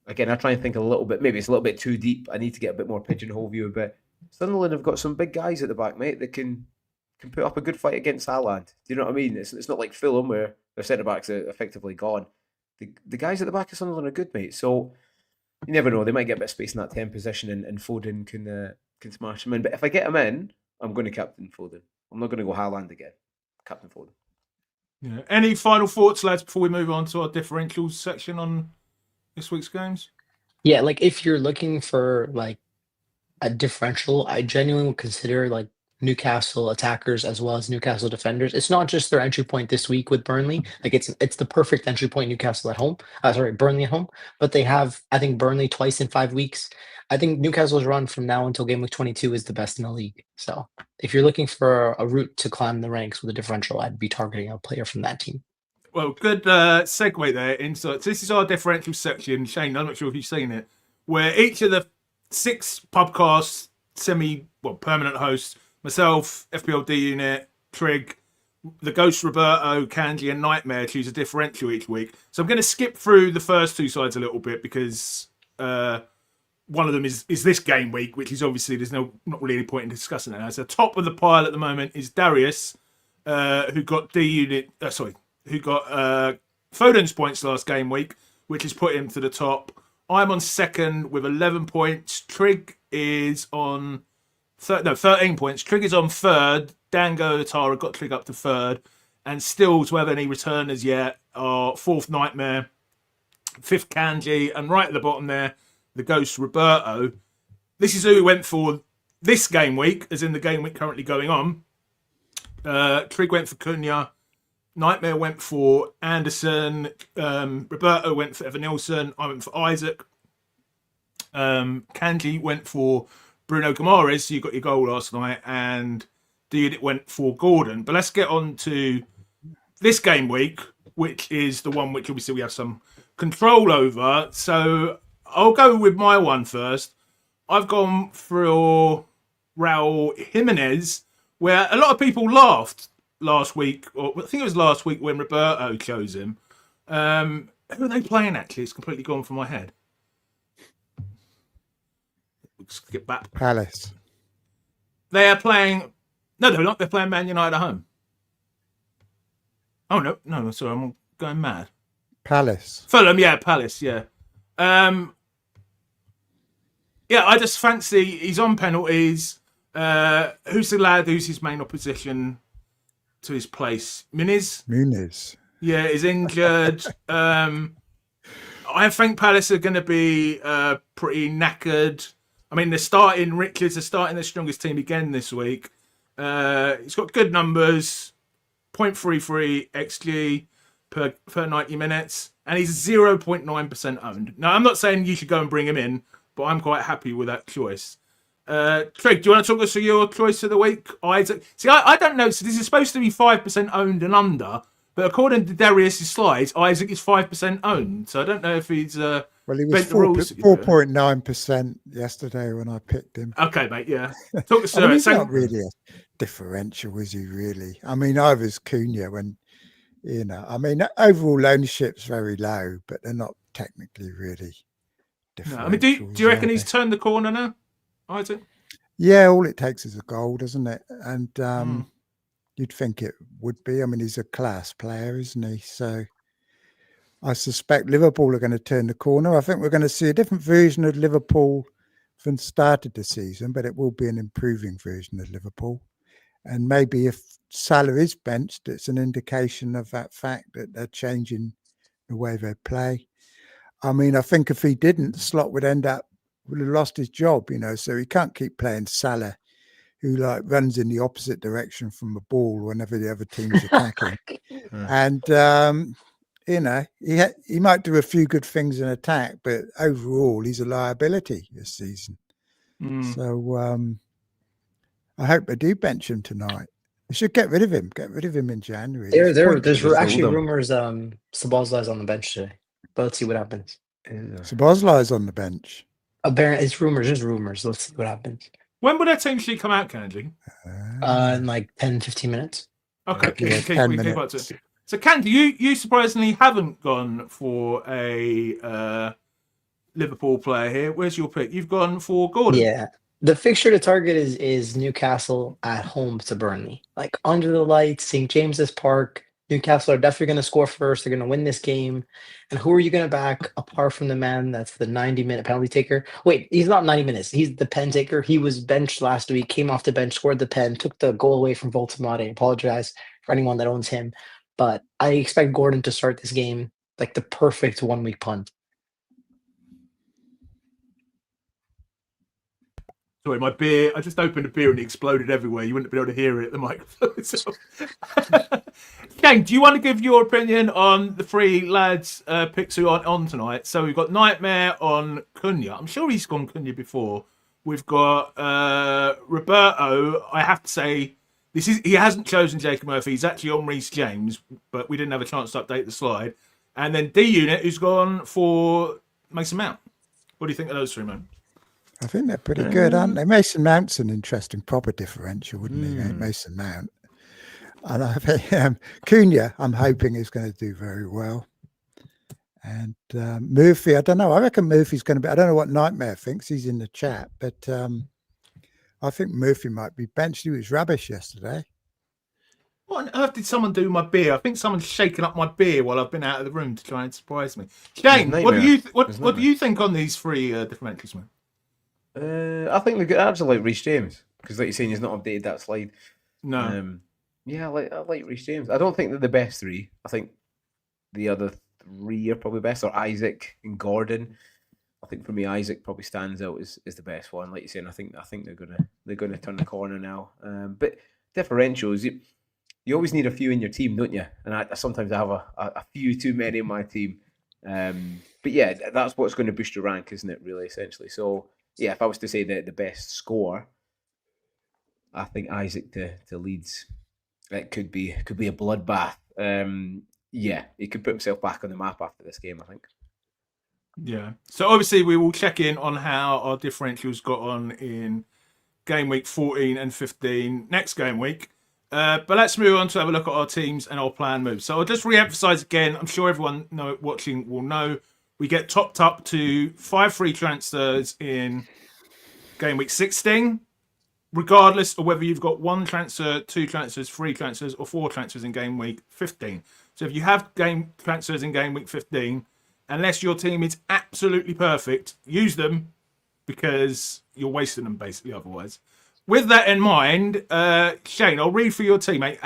again, I try and think a little bit. Maybe it's a little bit too deep. I need to get a bit more pigeonhole view. But Sunderland have got some big guys at the back, mate, that can put up a good fight against Haaland. Do you know what I mean? It's not like Fulham where their centre backs are effectively gone. The guys at the back of Sunderland are good, mate. So you never know. They might get a bit of space in that 10 position, and Foden can smash him in. But if I get him in, I'm going to captain Foden. I'm not going to go Haaland again. Captain Foden. Yeah. Any final thoughts, lads, before we move on to our differentials section on this week's games? Yeah, like if you're looking for like a differential, I genuinely would consider like Newcastle attackers as well as Newcastle defenders. It's not just their entry point this week with Burnley. Like it's the perfect entry point Newcastle at home. Sorry, Burnley at home. But they have, I think, Burnley twice in 5 weeks. I think Newcastle's run from now until game week 22 is the best in the league. So if you're looking for a route to climb the ranks with a differential, I'd be targeting a player from that team. Well, good segue there. So this is our differential section. Shane, I'm not sure if you've seen it, where each of the 6 podcast permanent hosts, myself, FPL D Unit, Trig, the Ghost Roberto, Kanji, and Nightmare choose a differential each week. So I'm going to skip through the first 2 sides a little bit because one of them is this game week, which is obviously there's not really any point in discussing it now. So top of the pile at the moment is Darius, who got who got Foden's points last game week, which has put him to the top. I'm on second with 11 points. Trig is on 13 points. Trig is on third. Dango Tara got Trig up to third. And still to have any returners yet are fourth Nightmare, fifth Kanji, and right at the bottom there, the Ghost Roberto. This is who we went for this game week, as in the game week currently going on. Trig went for Cunha. Nightmare went for Anderson. Roberto went for Evan Nilsson. I went for Isaac. Kanji went for Bruno Guimaraes. So you got your goal last night. And Dude went for Gordon. But let's get on to this game week, which is the one which obviously we have some control over. So I'll go with my one first. I've gone for Raul Jimenez, where a lot of people laughed last week, or I think it was last week when Roberto chose him. Who are they playing actually? It's completely gone from my head. Let's get back. Palace. They are playing... No, they're not. They're playing Man United at home. Oh, no, sorry, I'm going mad. Palace. Fulham, yeah, Palace, yeah. Yeah, I just fancy he's on penalties. Who's the lad who's his main opposition to his place? Muniz? Yeah, is injured. I think Palace are going to be pretty knackered. I mean, Richards are starting their strongest team again this week. He's got good numbers, 0.33 XG per 90 minutes, and he's 0.9% owned. Now, I'm not saying you should go and bring him in, but I'm quite happy with that choice. Trig, do you want to talk us through your choice of the week? Isaac? See, I don't know. So this is supposed to be 5% owned and under, but according to Darius' slides, Isaac is 5% owned. So I don't know if he's well, he was 4.9% yesterday when I picked him. Okay, mate. Yeah, talk us through it. He's not really a differential, is he? Really? I mean, I was Cunha when overall ownership's very low, but they're not technically really. No, I mean, do you reckon he's turned the corner now, Isaac? Yeah, all it takes is a goal, doesn't it? And you'd think it would be. I mean, he's a class player, isn't he? So I suspect Liverpool are going to turn the corner. I think we're going to see a different version of Liverpool from the start of the season, but it will be an improving version of Liverpool. And maybe if Salah is benched, it's an indication of that fact that they're changing the way they play. I mean, I think if he didn't, Slot would have lost his job, so he can't keep playing Salah, who runs in the opposite direction from the ball whenever the other team's attacking. And, he might do a few good things in attack, but overall he's a liability this season. So I hope they do bench him tonight. They should get rid of him. Get rid of him in January. There's actually rumors Szoboszlai's on the bench today. But let's see what happens. Szoboszlai's on the bench. Apparently, it's rumors. Just rumors. Let's see what happens. When will that team sheet come out, Kanji? In like 10, 15 minutes. Okay, yeah, 10 minutes. So, Kanji, you surprisingly haven't gone for a Liverpool player here. Where's your pick? You've gone for Gordon. Yeah. The fixture to target is Newcastle at home to Burnley. Like under the lights, St. James's Park. Newcastle are definitely going to score first. They're going to win this game. And who are you going to back apart from the man that's the 90-minute penalty taker? Wait, he's not 90 minutes. He's the pen taker. He was benched last week, came off the bench, scored the pen, took the goal away from Voltemade. I apologize for anyone that owns him. But I expect Gordon to start this game like the perfect 1 week punt. Sorry, my beer. I just opened a beer and it exploded everywhere. You wouldn't be able to hear it at the microphone. Shane, do you want to give your opinion on the three lads' picks who aren't on tonight? So we've got Nightmare on Cunha. I'm sure he's gone Cunha before. We've got Roberto. I have to say, he hasn't chosen Jacob Murphy. He's actually on Reece James, but we didn't have a chance to update the slide. And then D Unit, who's gone for Mason Mount. What do you think of those three, man? I think they're pretty good, aren't they? Mason Mount's an interesting proper differential, wouldn't he? Mason Mount. And I think Cunha, I'm hoping is going to do very well. And Murphy, I don't know. I reckon Murphy's going to be, I don't know what Nightmare thinks. He's in the chat, but I think Murphy might be benched. He was rubbish yesterday. What on earth did someone do with my beer? I think someone's shaken up my beer while I've been out of the room to try and surprise me. Shane, what do you think on these three differentials, man? I think they're good. I actually like Reece James because, like you're saying, he's not updated that slide. No. Yeah, I like Reece James. I don't think they're the best three. I think the other three are probably best, or Isaac and Gordon. I think for me, Isaac probably stands out as the best one. Like you're saying, I think they're gonna turn the corner now. But differentials, you always need a few in your team, don't you? And I sometimes have a few too many in my team. But yeah, that's what's going to boost your rank, isn't it? Really, essentially. So yeah, if I was to say the best score, I think Isaac to Leeds. It could be a bloodbath. Yeah, he could put himself back on the map after this game, I think. Yeah. So obviously we will check in on how our differentials got on in game week 14 and 15 next game week. But let's move on to have a look at our teams and our plan moves. So I'll just re-emphasize again. I'm sure everyone watching will know we get topped up to 5 free transfers in game week 16. Regardless of whether you've got 1 transfer, 2 transfers, 3 transfers, or 4 transfers in game week 15. So if you have game transfers in game week 15, unless your team is absolutely perfect, use them because you're wasting them basically otherwise. With that in mind, Shane, I'll read for your team, mate.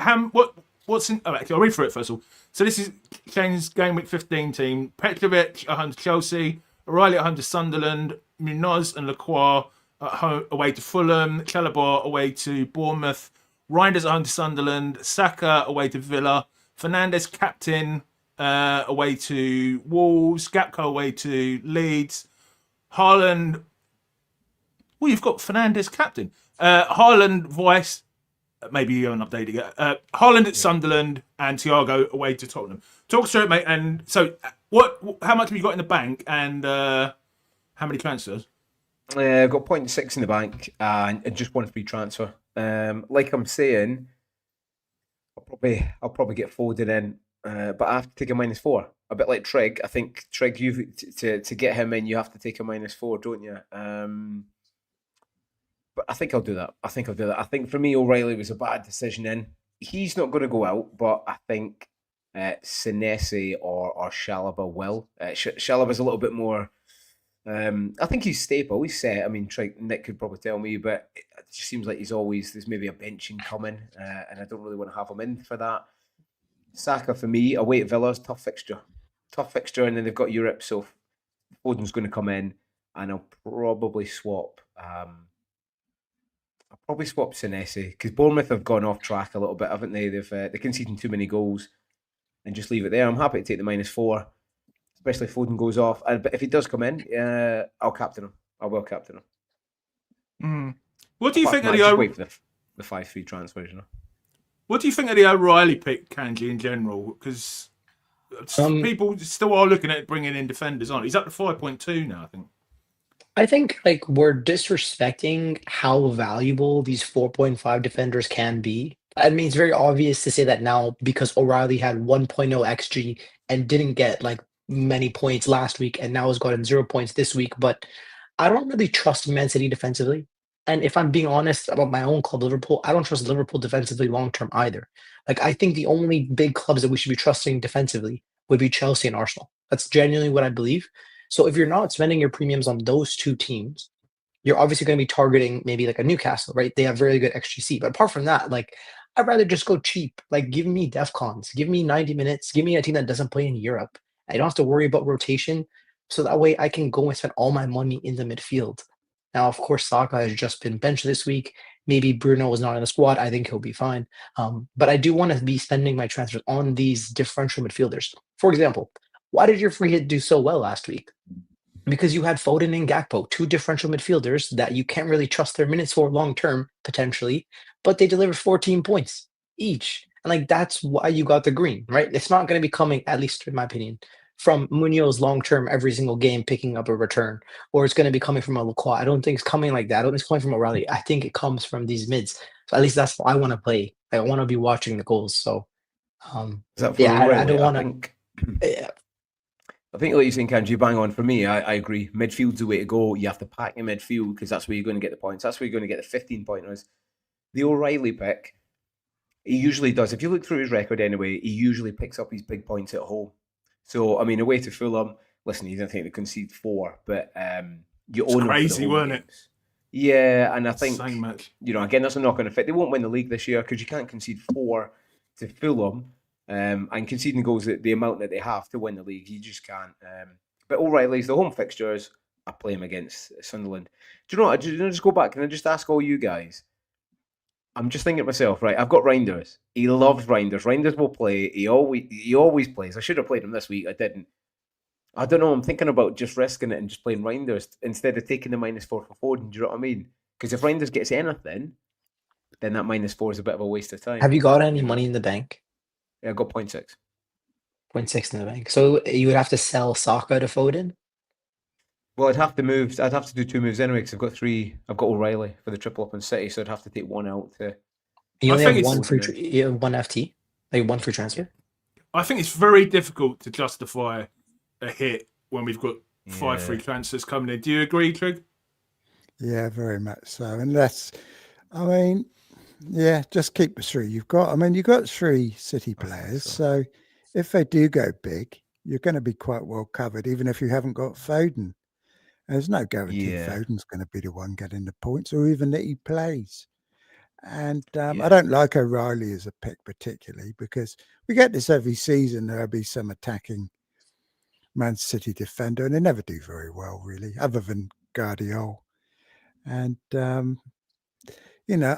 What's in? Oh, actually, I'll read through it first of all. So this is Shane's game week 15 team: Petrovic at home to Chelsea, O'Reilly at home to Sunderland, Munoz and Lacroix at home away to Fulham, Chalobah away to Bournemouth, Reinders at home to Sunderland, Saka away to Villa, Fernandes captain away to Wolves, Gakpo away to Leeds, Haaland. Well, you've got Fernandes captain. Haaland vice, maybe you haven't updated yet. Haaland at Sunderland and Thiago away to Tottenham. Talk through it, mate. And so, how much have you got in the bank, and how many transfers? I've got 0.6 in the bank and just 1 free transfer. Like I'm saying, I'll probably get Foden in, but I have to take a -4. A bit like Trig. I think Trig, to get him in, you have to take a -4, don't you? But I think I'll do that. I think for me, O'Reilly was a bad decision in. He's not going to go out, but I think Senesi or Chalobah will. Chalobah's a little bit more. I think he's staple. He's set. I mean, Nick could probably tell me, but it just seems like there's maybe a benching coming, and I don't really want to have him in for that. Saka for me, away at Villa's tough fixture, and then they've got Europe, so Foden's going to come in, and I'll probably swap. I'll probably swap Senesi because Bournemouth have gone off track a little bit, haven't they? They're conceding too many goals, and just leave it there. I'm happy to take the -4. Especially if Foden goes off. But if he does come in, I'll captain him. I will captain him. What do you think of the wait for the 5-3 transfers, you know? What do you think of the O'Reilly pick, Kanji, in general? Because people still are looking at bringing in defenders, aren't they? He's up to 5.2 now, I think. I think we're disrespecting how valuable these 4.5 defenders can be. I mean, it's very obvious to say that now because O'Reilly had 1.0 XG and didn't get many points last week, and now has gotten 0 points this week. But I don't really trust Man City defensively. And if I'm being honest about my own club, Liverpool, I don't trust Liverpool defensively long-term either. I think the only big clubs that we should be trusting defensively would be Chelsea and Arsenal. That's genuinely what I believe. So if you're not spending your premiums on those two teams, you're obviously going to be targeting maybe a Newcastle, right? They have very good XGC. But apart from that, I'd rather just go cheap. Give me DEFCONs. Give me 90 minutes. Give me a team that doesn't play in Europe. I don't have to worry about rotation. So that way I can go and spend all my money in the midfield. Now, of course, Saka has just been benched this week. Maybe Bruno was not in the squad. I think he'll be fine. But I do want to be spending my transfers on these differential midfielders. For example, why did your free hit do so well last week? Because you had Foden and Gakpo, two differential midfielders that you can't really trust their minutes for long term, potentially, but they delivered 14 points each. And like that's why you got the green, right? It's not going to be coming, at least in my opinion, from Munoz long term every single game picking up a return, or it's going to be coming from a Lacroix. I don't think it's coming like that. I don't think it's coming from O'Reilly. I think it comes from these mids. So at least that's what I want to play. I want to be watching the goals. So yeah, I don't want to. I think, like you're saying, Kanji, bang on. For me, I agree. Midfield's the way to go. You have to pack your midfield because that's where you're going to get the points. That's where you're going to get the 15 pointers. The O'Reilly pick, he usually does. If you look through his record anyway, he usually picks up his big points at home. So, I mean, away to Fulham, listen, he didn't think they conceded 4, but you own crazy, wasn't it? Yeah, and I think, so much. Again, that's a knock-on effect. They won't win the league this year because you can't concede 4 to Fulham. And conceding goals at the amount that they have to win the league, you just can't. But O'Reilly's the home fixtures. I play him against Sunderland. Do you know what? Just go back and I just ask all you guys. I'm just thinking to myself, right? I've got Reinders. He loves Reinders. Reinders will play. He always plays. I should have played him this week. I didn't. I don't know. I'm thinking about just risking it and just playing Reinders instead of taking the -4 for Foden. Do you know what I mean? Because if Reinders gets anything, then that -4 is a bit of a waste of time. Have you got any money in the bank? Yeah, I got 0.6. 0.6 in the bank. So you would have to sell Saka to Foden? Well, I'd have to do 2 moves anyway because I've got 3. I've got O'Reilly for the triple up in City, so I'd have to take 1 out to. You only have one free one FT, like 1 free transfer. I think it's very difficult to justify a hit when we've got 5 free transfers coming in. Do you agree, Trig? Yeah, very much so. Unless, I mean, yeah, just keep the 3 you've got. I mean, you've got 3 City players, so if they do go big, you're going to be quite well covered, even if you haven't got Foden. There's no guarantee Foden's going to be the one getting the points, or even that he plays. And I don't like O'Reilly as a pick particularly because we get this every season. There'll be some attacking Man City defender, and they never do very well, really, other than Guardiola. And I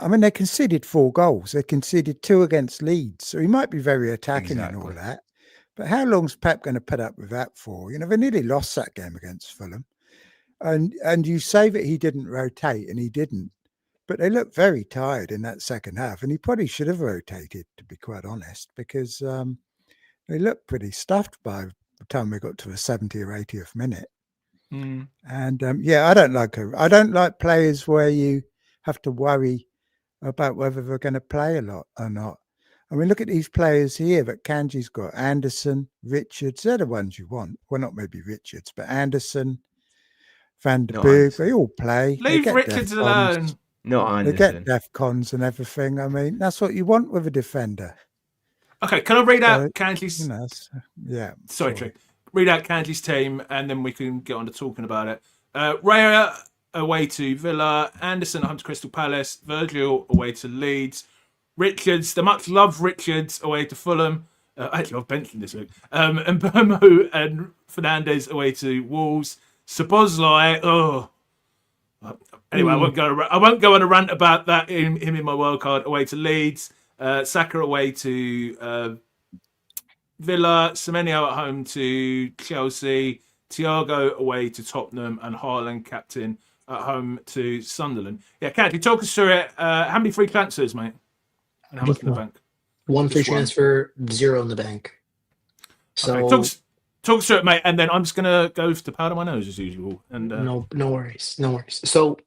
mean, they conceded 4 goals. They conceded 2 against Leeds. So he might be very attacking and all that. But how long's Pep going to put up with that for? They nearly lost that game against Fulham. And you say that he didn't rotate, and he didn't. But they looked very tired in that second half. And he probably should have rotated, to be quite honest, because they looked pretty stuffed by the time we got to the 70th or 80th minute. Mm. And I don't like players where you have to worry about whether they're going to play a lot or not. I mean, look at these players here that Kanji's got. Anderson, Richards, they're the ones you want. Well, not maybe Richards, but Anderson, Van der Beek, they all play. Leave Richards alone. Not Anderson. They get DEFCONs and everything. I mean, that's what you want with a defender. Okay, can I read out Kanji's... Sorry, Trig. Read out Kanji's team, and then we can get on to talking about it. Raya away to Villa, Anderson at home to Crystal Palace, Virgil away to Leeds, Richards, the much-loved Richards away to Fulham. Actually, I've mentioned this week. And Burmo and Fernandez away to Wolves. Szoboszlai, Anyway, I won't go on a rant about that. Him in my wildcard away to Leeds. Saka away to Villa. Semenyo at home to Chelsea. Thiago away to Tottenham, and Haaland captain at home to Sunderland. Yeah, Kanji, talk us through it. How many free transfers, mate? And how much in the bank? 1 free transfer, 0 in the bank. So okay, talk us through it, mate, and then I'm just gonna go to powder my nose as usual. And no worries. So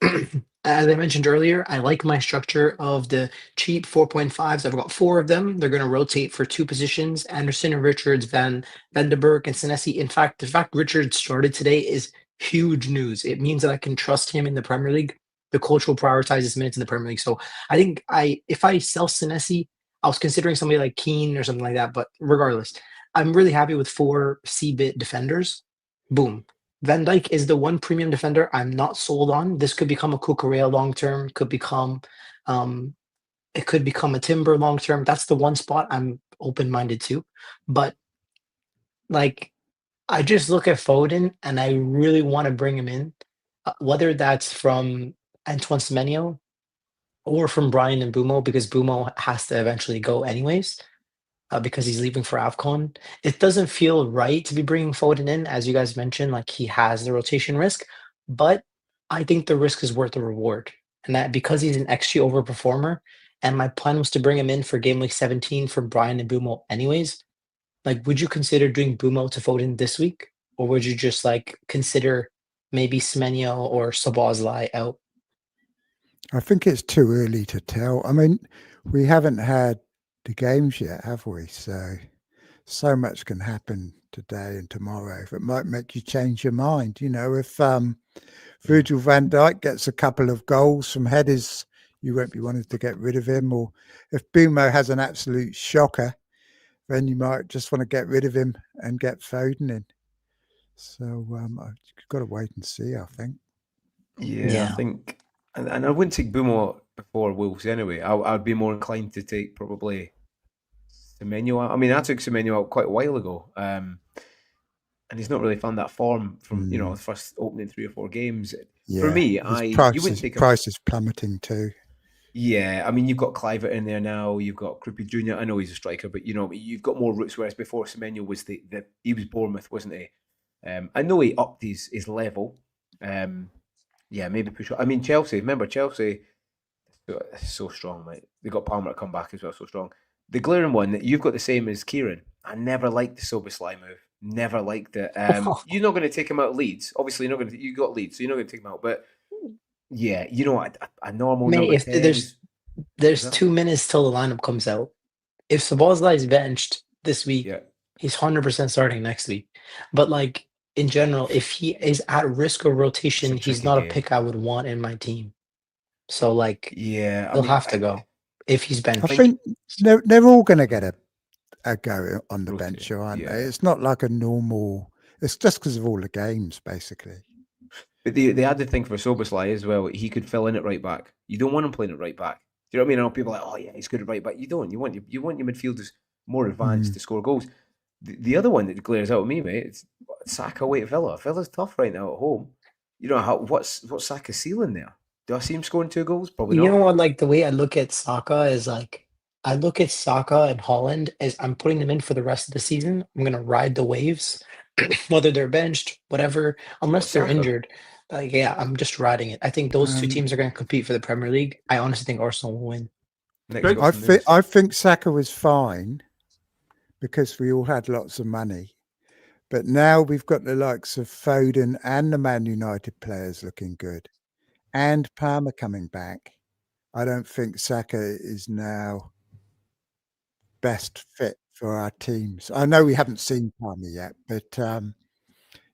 as I mentioned earlier, I like my structure of the cheap 4.5s. I've got 4 of them. They're going to rotate for 2 positions: Anderson and Richards, Van der Beek and Senesi. In fact, the fact Richards started today is huge news. It means that I can trust him in the Premier League. The coach will prioritize his minutes in the Premier League. So I think if I sell Senesi, I was considering somebody like Keane or something like that. But regardless, I'm really happy with 4 C-bit defenders. Boom. Van Dijk is the one premium defender I'm not sold on. This could become a Cucurella long term. Could become, it could become a Timber long term. That's the one spot I'm open minded to. But like, I just look at Foden and I really want to bring him in. whether that's from Antoine Semenyo or from Brian and Bumo, because Bumo has to eventually go anyways, because he's leaving for AFCON. It doesn't feel right to be bringing Foden in, as you guys mentioned, like he has the rotation risk, but I think the risk is worth the reward. And that because he's an XG overperformer, and my plan was to bring him in for game week 17 for Brian and Bumo anyways, like, would you consider doing Bumo to Foden this week? Or would you just like consider maybe Semenyo or Szoboszlai out? I think it's too early to tell. I mean, we haven't had the games yet, have we? So much can happen today and tomorrow. It might make you change your mind. You know, if Virgil van Dijk gets a couple of goals from headers, you won't be wanting to get rid of him. Or if Bumo has an absolute shocker, then you might just want to get rid of him and get Foden in. So I've got to wait and see, I think. Yeah. I think, and I wouldn't take Bumo before Wolves anyway. I'd be more inclined to take probably Semenyo out. I mean, I took Semenyo out quite a while ago, and he's not really found that form from the first opening 3 or 4 games. Yeah. For me, you wouldn't take price is plummeting too. Yeah, I mean, you've got Clivert in there now. You've got Krupi Jr. I know he's a striker, but you've got more routes. Whereas before, Semenyo was he was Bournemouth, wasn't he? I know he upped his level. Maybe push. I mean, Chelsea. Remember, Chelsea so strong, mate. They got Palmer to come back as well, so strong. The glaring one that you've got the same as Kieran. I never liked the Szoboszlai move. Never liked it. You're not going to take him out of Leeds. Obviously, you're not going to. You got Leeds, so you're not going to take him out. But yeah, a normal Mate, number if 10 there's 2 minutes till the lineup comes out. If Szoboszlai is benched this week, he's 100% starting next week. But like in general, if he is at risk of rotation, he's not a pick I would want in my team. So like, he'll have to go if he's benched. I think they're all going to get a go on the bench, aren't they? It's not like a normal. It's just because of all the games, basically. But the added thing for Szoboszlai as well, he could fill in at right back. You don't want him playing at right back. Do you know what I mean? I know people are like, oh yeah, he's good at right back. You don't. You want your midfielders more advanced to score goals. The other one that glares out at me, mate, it's Saka away at Villa. Villa's tough right now at home. You know what's Saka's ceiling there? Do I see him scoring 2 goals? Probably not. You know what? Like the way I look at Saka is like I look at Saka and Holland as I'm putting them in for the rest of the season. I'm gonna ride the waves, whether they're benched, whatever, unless they're injured. Like I'm just riding it. I think those 2 teams are going to compete for the Premier League. I honestly think Arsenal will win. I think Saka was fine because we all had lots of money. But now we've got the likes of Foden and the Man United players looking good and Palmer coming back. I don't think Saka is now best fit for our teams. I know we haven't seen Palmer yet, but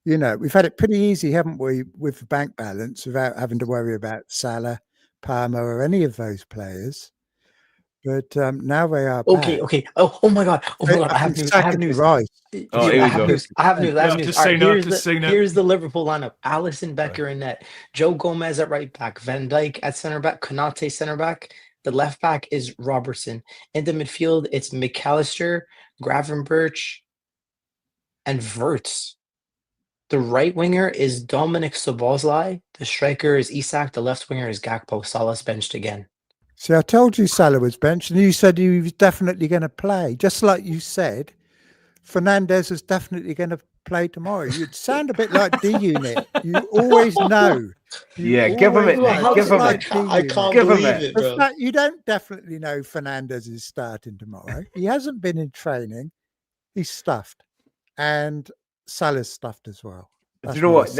we've had it pretty easy, haven't we, with the bank balance without having to worry about Salah, Palmer or any of those players. But now they are back. Okay. Oh my God. I have news. Right. I have news. Here's the Liverpool lineup. Alisson, Becker in net. Joe Gomez at right back. Van Dijk at center back. Konate center back. The left back is Robertson. In the midfield, it's McAllister, Gravenberch, and Wirtz. The right winger is Dominic Szoboszlai. The striker is Isak. The left winger is Gakpo. Salah's benched again. See, I told you Salah was benched, and you said he was definitely going to play. Just like you said, Fernandes is definitely going to play tomorrow. You'd sound a bit like D-Unit. You always know. Give him it. Give him it. I can't believe it, bro. The fact you don't definitely know Fernandes is starting tomorrow. He hasn't been in training. He's stuffed. And Salah's stuffed as well. Do you know what,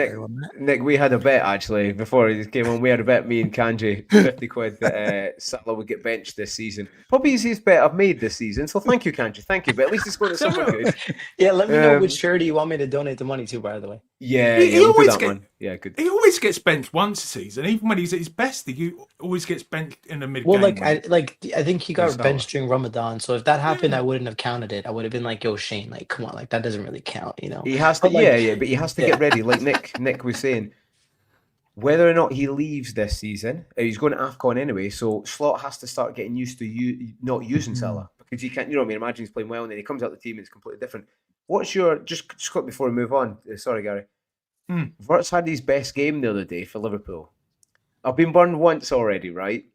Nick? We had a bet actually before he came on. We had a bet, me and Kanji, 50 quid that Salah would get benched this season. Probably the easiest bet I've made this season. So thank you, Kanji. Thank you. But at least it's going to someone good. Yeah, let me know which charity you want me to donate the money to, by the way. Yeah, we'll do that one. Yeah, good. He always gets benched once a season, even when he's at his best. He always gets benched in the mid. Well, I think he got benched during Ramadan. So if that happened, I wouldn't have counted it. I would have been like, "Yo, Shane, like, come on, like that doesn't really count," you know. He has to, but he has to get ready. Like Nick was saying, whether or not he leaves this season, he's going to AFCON anyway. So Slot has to start getting used to not using Salah because you can't. You know what I mean? Imagine he's playing well and then he comes out the team and it's completely different. What's your just quick before we move on? Sorry, Gary. Verts had his best game the other day for Liverpool. I've been burned once already, right?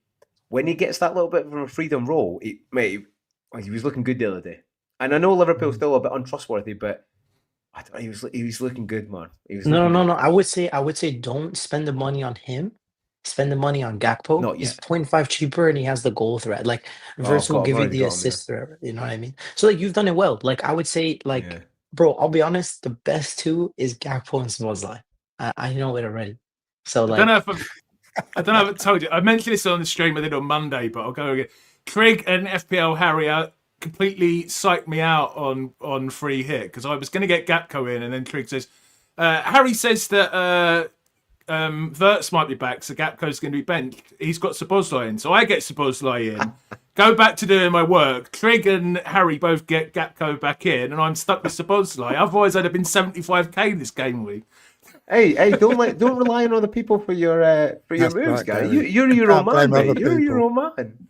When he gets that little bit of a freedom roll, he was looking good the other day. And I know Liverpool's still a bit untrustworthy, but I don't know, he was looking good, man. No. I would say don't spend the money on him. Spend the money on Gakpo. Not He's yet. 0.5 cheaper and he has the goal threat. Like Verts will I've give you already the got him, assist threat. You know what I mean? So like you've done it well. Like I would say, like, bro, I'll be honest, the best two is Gakpo and Szoboszlai. I know it already. So like, I don't know if I told you. I mentioned this on the stream I did on Monday, but I'll go again. Trig and FPL Harry completely psyched me out on free hit because I was going to get Gakpo in, and then Trig says, Harry says that Verts might be back, so Gakpo's going to be benched. He's got Szoboszlai in, so I get Szoboszlai in. Go back to doing my work. Trig and Harry both get Gakpo back in, and I'm stuck with Szoboszlai. Otherwise, I'd have been 75k this game week. Hey! Don't rely on other people for your moves, right, guys. You're your own man, mate. You're your own man.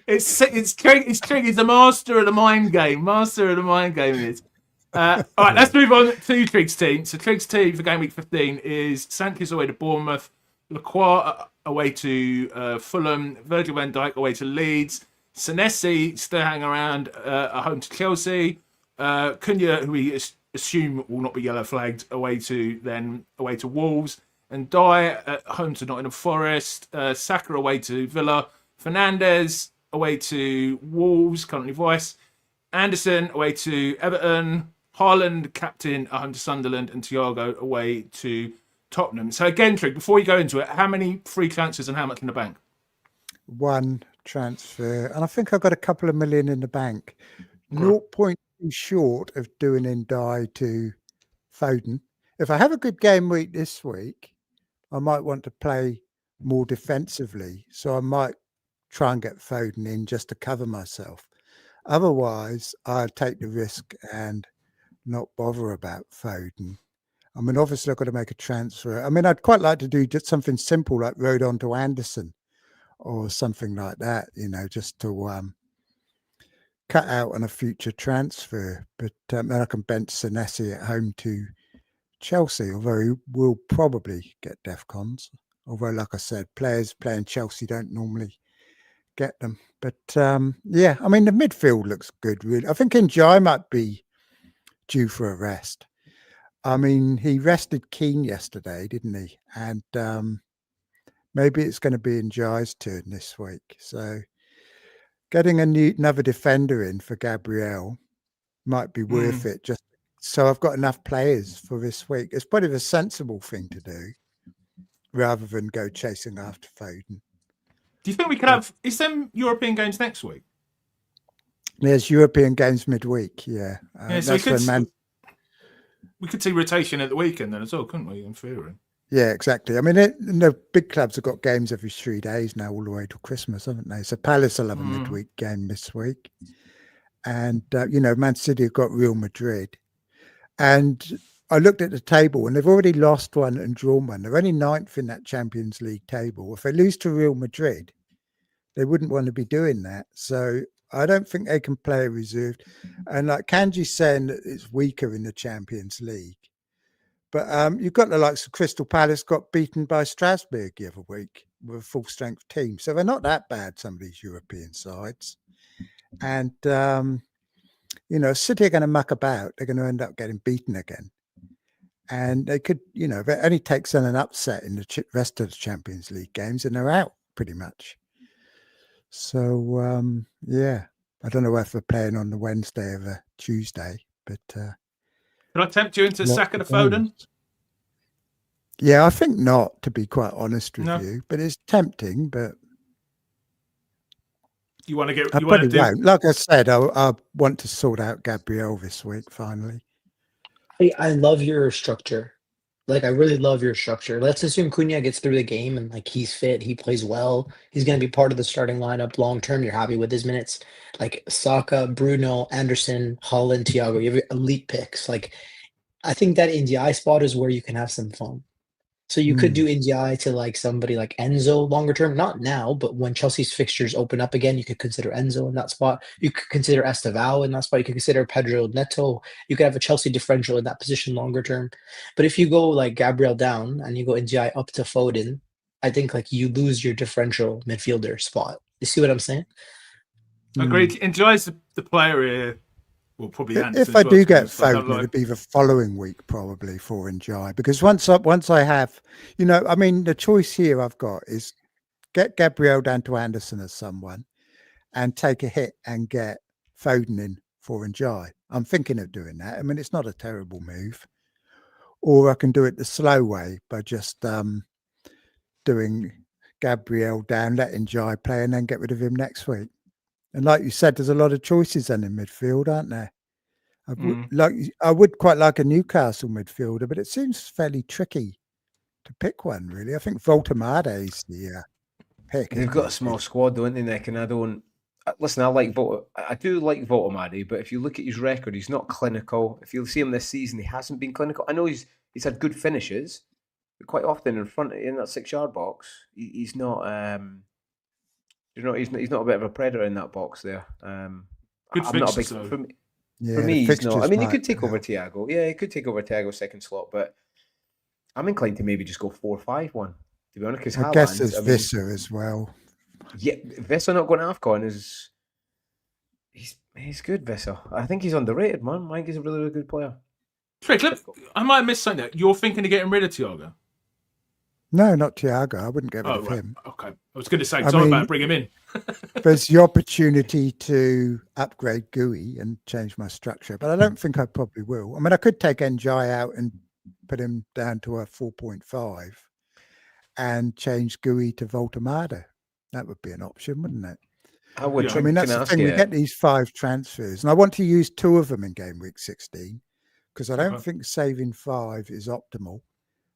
It's Trig. He's the master of the mind game. Master of the mind game is. All right, let's move on to Trig's team. So Trig's team for game week 15 is Sanchez away to Bournemouth, Lacroix away to Fulham, Virgil van Dijk away to Leeds, Senesi still hanging around at home to Chelsea, Cunha, who we assume will not be yellow flagged, away to Wolves, and Dye at home to Nottingham Forest, Saka away to Villa, Fernandes away to Wolves, currently vice, Anderson away to Everton, Haaland captain at home to Sunderland, and Thiago away to Tottenham. So again, Trig, before you go into it, how many free transfers and how much in the bank? One transfer, and I think I've got a couple of million in the bank. 0.2 short of doing in die to Foden. If I have a good game week this week, I might want to play more defensively, so I might try and get Foden in just to cover myself. Otherwise, I'll take the risk and not bother about Foden. I mean, obviously, I've got to make a transfer. I mean, I'd quite like to do just something simple like Rodon to Anderson or something like that, just to cut out on a future transfer. But then I can bench Senesi at home to Chelsea, although he will probably get DEFCONs. Although, like I said, players playing Chelsea don't normally get them. But yeah, I mean, the midfield looks good, really. I think Njai might be due for a rest. I mean, he rested Keane yesterday, didn't he? And maybe it's going to be Njai's turn this week. So getting another defender in for Gabriel might be worth it. Just so I've got enough players for this week. It's probably a sensible thing to do rather than go chasing after Foden. Do you think we could have? Is them European games next week? There's European games midweek. Yeah, so we could see rotation at the weekend then as well, couldn't we? In theory. Yeah, exactly. I mean, the big clubs have got games every 3 days now, all the way to Christmas, haven't they? So Palace will have a midweek game this week, and Man City have got Real Madrid, and I looked at the table and they've already lost one and drawn one. They're only 9th in that Champions League table. If they lose to Real Madrid, they wouldn't want to be doing that. So I don't think they can play a reserved. And like Kanji's saying that it's weaker in the Champions League. But you've got the likes of Crystal Palace got beaten by Strasbourg the other week with a full strength team. So they're not that bad, some of these European sides. And, City are going to muck about. They're going to end up getting beaten again. And they could, if it only takes on an upset in the rest of the Champions League games, and they're out pretty much. So, yeah, I don't know if we're playing on the Wednesday or the Tuesday, but... Can I tempt you into Saka to Foden? Yeah, I think not, to be quite honest with you. But it's tempting, but... You want to get... I probably won't. Like I said, I want to sort out Gabriel this week, finally. I love your structure. Like, I really love your structure. Let's assume Cunha gets through the game and, like, he's fit, he plays well. He's going to be part of the starting lineup long term. You're happy with his minutes. Like, Saka, Bruno, Anderson, Haaland, Thiago, you have elite picks. Like, I think that in the eye spot is where you can have some fun. So you could do Ndiaye to like somebody like Enzo longer term, not now, but when Chelsea's fixtures open up again, you could consider Enzo in that spot. You could consider Estevao in that spot. You could consider Pedro Neto. You could have a Chelsea differential in that position longer term. But if you go like Gabriel down and you go Ndiaye up to Foden, I think like you lose your differential midfielder spot. You see what I'm saying? Agreed. Enjoys the player here. Well, probably if I do get Foden, it'd be the following week probably for Ndiaye, because once I have, I mean, the choice here I've got is get Gabriel down to Anderson as someone, and take a hit and get Foden in for Ndiaye. I'm thinking of doing that. I mean, it's not a terrible move, or I can do it the slow way by just doing Gabriel down, let Ndiaye play, and then get rid of him next week. And like you said, there's a lot of choices then in midfield, aren't there? I would quite like a Newcastle midfielder, but it seems fairly tricky to pick one, really. I think Voltemade is the pick. They've got a small squad, don't they, Nick? And I don't... Listen, I do like Voltemade, but if you look at his record, he's not clinical. If you see him this season, he hasn't been clinical. I know he's had good finishes, but quite often in front in that 6-yard box, he's not... he's not a bit of a predator in that box there. Good I'm fixtures, not a big... though. For me, he's not. I mean, he could take over Thiago. Yeah, he could take over Thiago's second slot, but I'm inclined to maybe just go 4-5-1, to be honest. Because I guess there's Visser as well. Yeah, Visser not going to AFCON is... He's good, Visser. I think he's underrated, man. I think he's a really, really good player. Trig, I might have missed something there. You're thinking of getting rid of Thiago? No, not Thiago. I wouldn't get rid of him. Okay. I was going to say, because I'm about to bring him in. There's the opportunity to upgrade GUI and change my structure, but I don't think I probably will. I mean, I could take Ndiaye out and put him down to a 4.5 and change GUI to Voltemade. That would be an option, wouldn't it? I would. I mean, that's the thing. We get these 5 transfers, and I want to use 2 of them in game week 16 because I don't think saving 5 is optimal.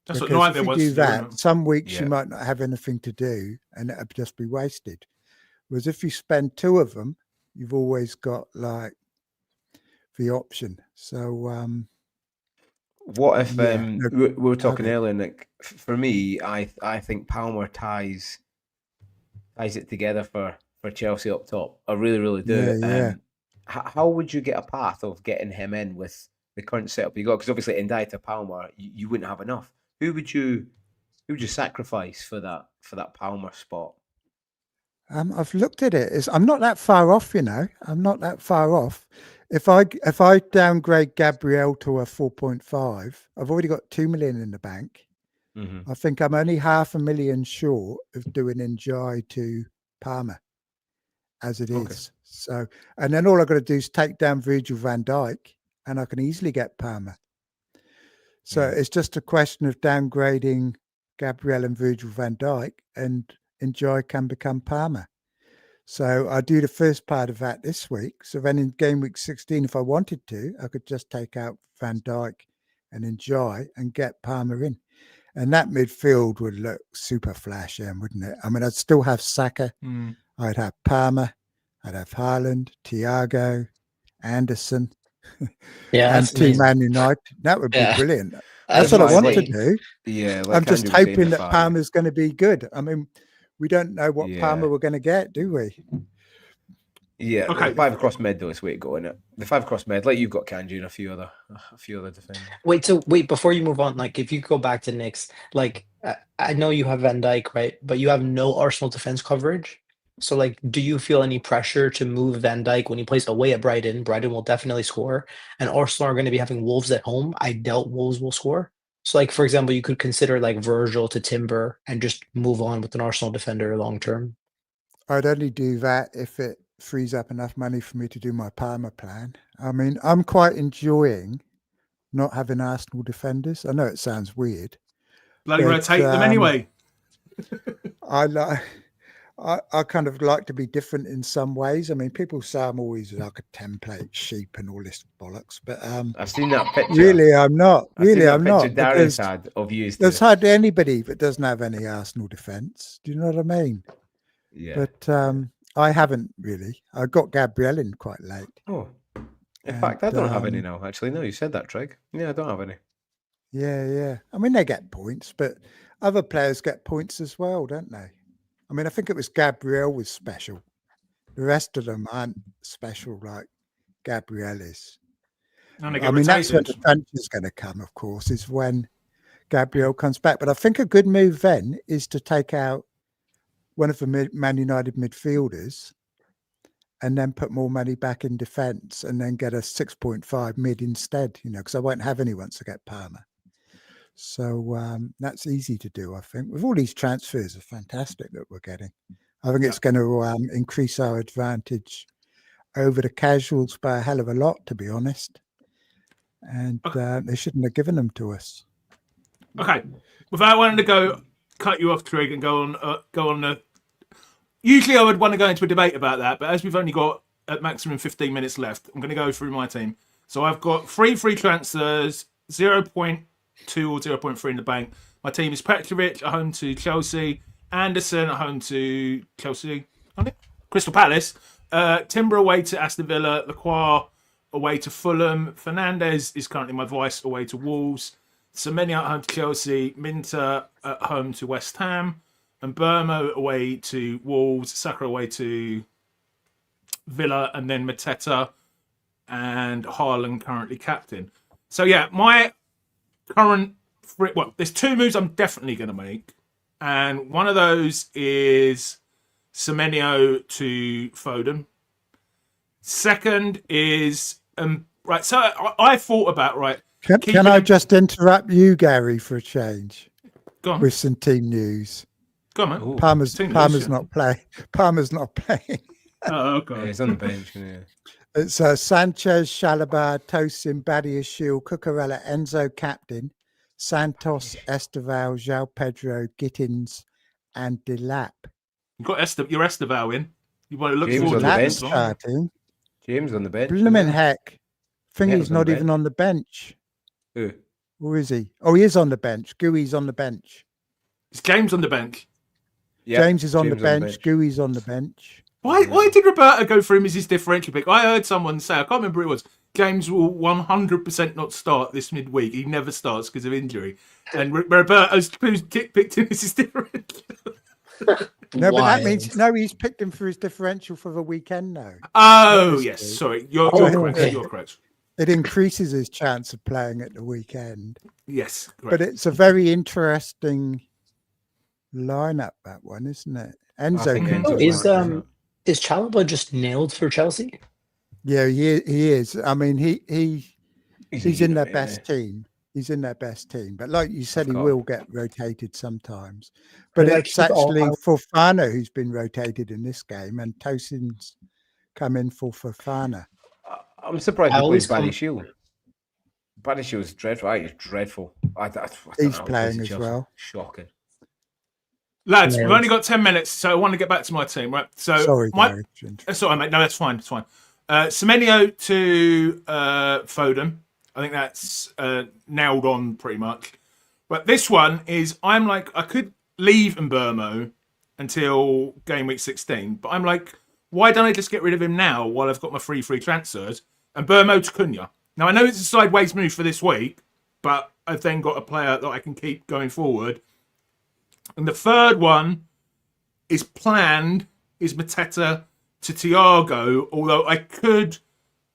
That's because what if you do that, some weeks you might not have anything to do, and it'll just be wasted. Whereas if you spend 2 of them, you've always got like the option. So, what if we were talking earlier, Nick? For me, I think Palmer ties it together for Chelsea up top. I really, really do. Yeah. How would you get a path of getting him in with the current setup you got? Because obviously, Ndiaye to Palmer, you wouldn't have enough. Who would you sacrifice for that Palmer spot? I've looked at it. I'm not that far off, I'm not that far off. If I downgrade Gabriel to a 4.5, I've already got 2 million in the bank. I think I'm only 500,000 short of doing Ndiaye to Palmer as it is. So, and then all I've got to do is take down Virgil van Dijk, and I can easily get Palmer. So it's just a question of downgrading Gabriel and Virgil van Dijk, and Ndiaye can become Palmer. So I do the first part of that this week. So then in game week 16, if I wanted to, I could just take out Van Dijk and Ndiaye and get Palmer in. And that midfield would look super flashy, wouldn't it? I mean, I'd still have Saka. I'd have Palmer. I'd have Haaland, Thiago, Anderson. And Team Man United. That would be brilliant. That's what I want to do. Yeah, I'm just hoping that Palmer's going to be good. I mean, we don't know what Palmer we're going to get, do we? Yeah, okay. 5 across mid though is way to go, isn't it? The 5 across mid, like you've got Kanji and a few other defenders. Wait, before you move on, like if you go back to Nick's, like I know you have Van Dijk, right? But you have no Arsenal defense coverage. So, like, do you feel any pressure to move Van Dijk when he plays away at Brighton? Brighton will definitely score, and Arsenal are going to be having Wolves at home. I doubt Wolves will score. So, like, for example, you could consider like Virgil to Timber and just move on with an Arsenal defender long term. I'd only do that if it frees up enough money for me to do my Palmer plan. I mean, I'm quite enjoying not having Arsenal defenders. I know it sounds weird. Bloody rotate them anyway. I kind of like to be different in some ways. I mean, people say I'm always like a template sheep and all this bollocks, but I've seen that picture. Really, I'm not. Really, I'm not. Darren's had of you. There's hardly anybody that doesn't have any Arsenal defence. Do you know what I mean? Yeah. But I haven't really. I got Gabriel in quite late. Oh, in fact, I don't have any now. Actually, no, you said that, Trig. Yeah, I don't have any. Yeah. I mean, they get points, but other players get points as well, don't they? I mean, I think it was Gabriel was special. The rest of them aren't special like Gabriel is. And they get I mean, that's when rotated. the crunch is going to come, of course, is when Gabriel comes back. But I think a good move then is to take out one of the Man United midfielders and then put more money back in defence and then get a 6.5 mid instead, because I won't have anyone to get Palmer. So that's easy to do, I think. With all these transfers are fantastic that we're getting. I think it's going to increase our advantage over the casuals by a hell of a lot, to be honest. And they shouldn't have given them to us. Okay. Without wanting to cut you off, Trig, and go on the... Usually I would want to go into a debate about that, but as we've only got at maximum 15 minutes left, I'm going to go through my team. So I've got 3 free transfers, 0.2 or 0.3 in the bank. My team is Petrovic at home to Chelsea, Anderson at home to Chelsea, Crystal Palace, Timber away to Aston Villa, Lacroix away to Fulham, Fernandez is currently my vice away to Wolves, Semenya at home to Chelsea, Minter at home to West Ham, and Burmo away to Wolves, Saka away to Villa, and then Mateta and Haaland currently captain. So yeah, my current... there's 2 moves I'm definitely going to make. And one of those is Semenyo to Foden. Second is... right, so I thought about... Can I just interrupt you, Gary, for a change? Go on. With some team news. Go on, man. Palmer's not playing. Palmer's not playing. Oh, okay. Yeah, he's on the bench. Yeah. It's Sanchez, Chalobah, Tosin, Badiashile, Cucurella, Enzo captain, Santos, Esteval, João Pedro, Gittins, and Delap. You've got your Esteval in. You want to look James forward on to the that. bench. Starting. James on the bench. Blimmin' heck. Thingy's not even on the bench. Who? Or is he? Oh, he is on the bench. Gooey's on the bench. Is James on the bench? Yeah, James is on the bench. Gooey's on the bench. Why did Roberto go for him as his differential pick? I heard someone say, I can't remember who it was, James will 100% not start this midweek. He never starts because of injury. And Roberto's picked him as his differential. No, but that means he's picked him for his differential for the weekend now. Oh, yes. Sorry. You're correct. Okay. You're correct. It increases his chance of playing at the weekend. Yes. Correct. But it's a very interesting lineup, that one, isn't it? Enzo. Is Chalobah just nailed for Chelsea? Yeah, he is. I mean, he's in their best team. He's in their best team. But like you said, he will get rotated sometimes. But it's actually Fofana who's been rotated in this game, and Tosin's come in for Fofana. I'm surprised he plays Badiashile. Badiashile is dreadful. He's dreadful. He's playing as well. Shocking. Lads, we've only got 10 minutes, so I want to get back to my team, right? So sorry, Gary. That's all right, mate. No, that's fine. It's fine. Semenyo to Foden. I think that's nailed on pretty much. But this one is, I'm like, I could leave Mbermo until game week 16, but I'm like, why don't I just get rid of him now while I've got my free transfers? And Mbermo to Cunha. Now, I know it's a sideways move for this week, but I've then got a player that I can keep going forward. And the third one is planned, is Mateta to Thiago, although I could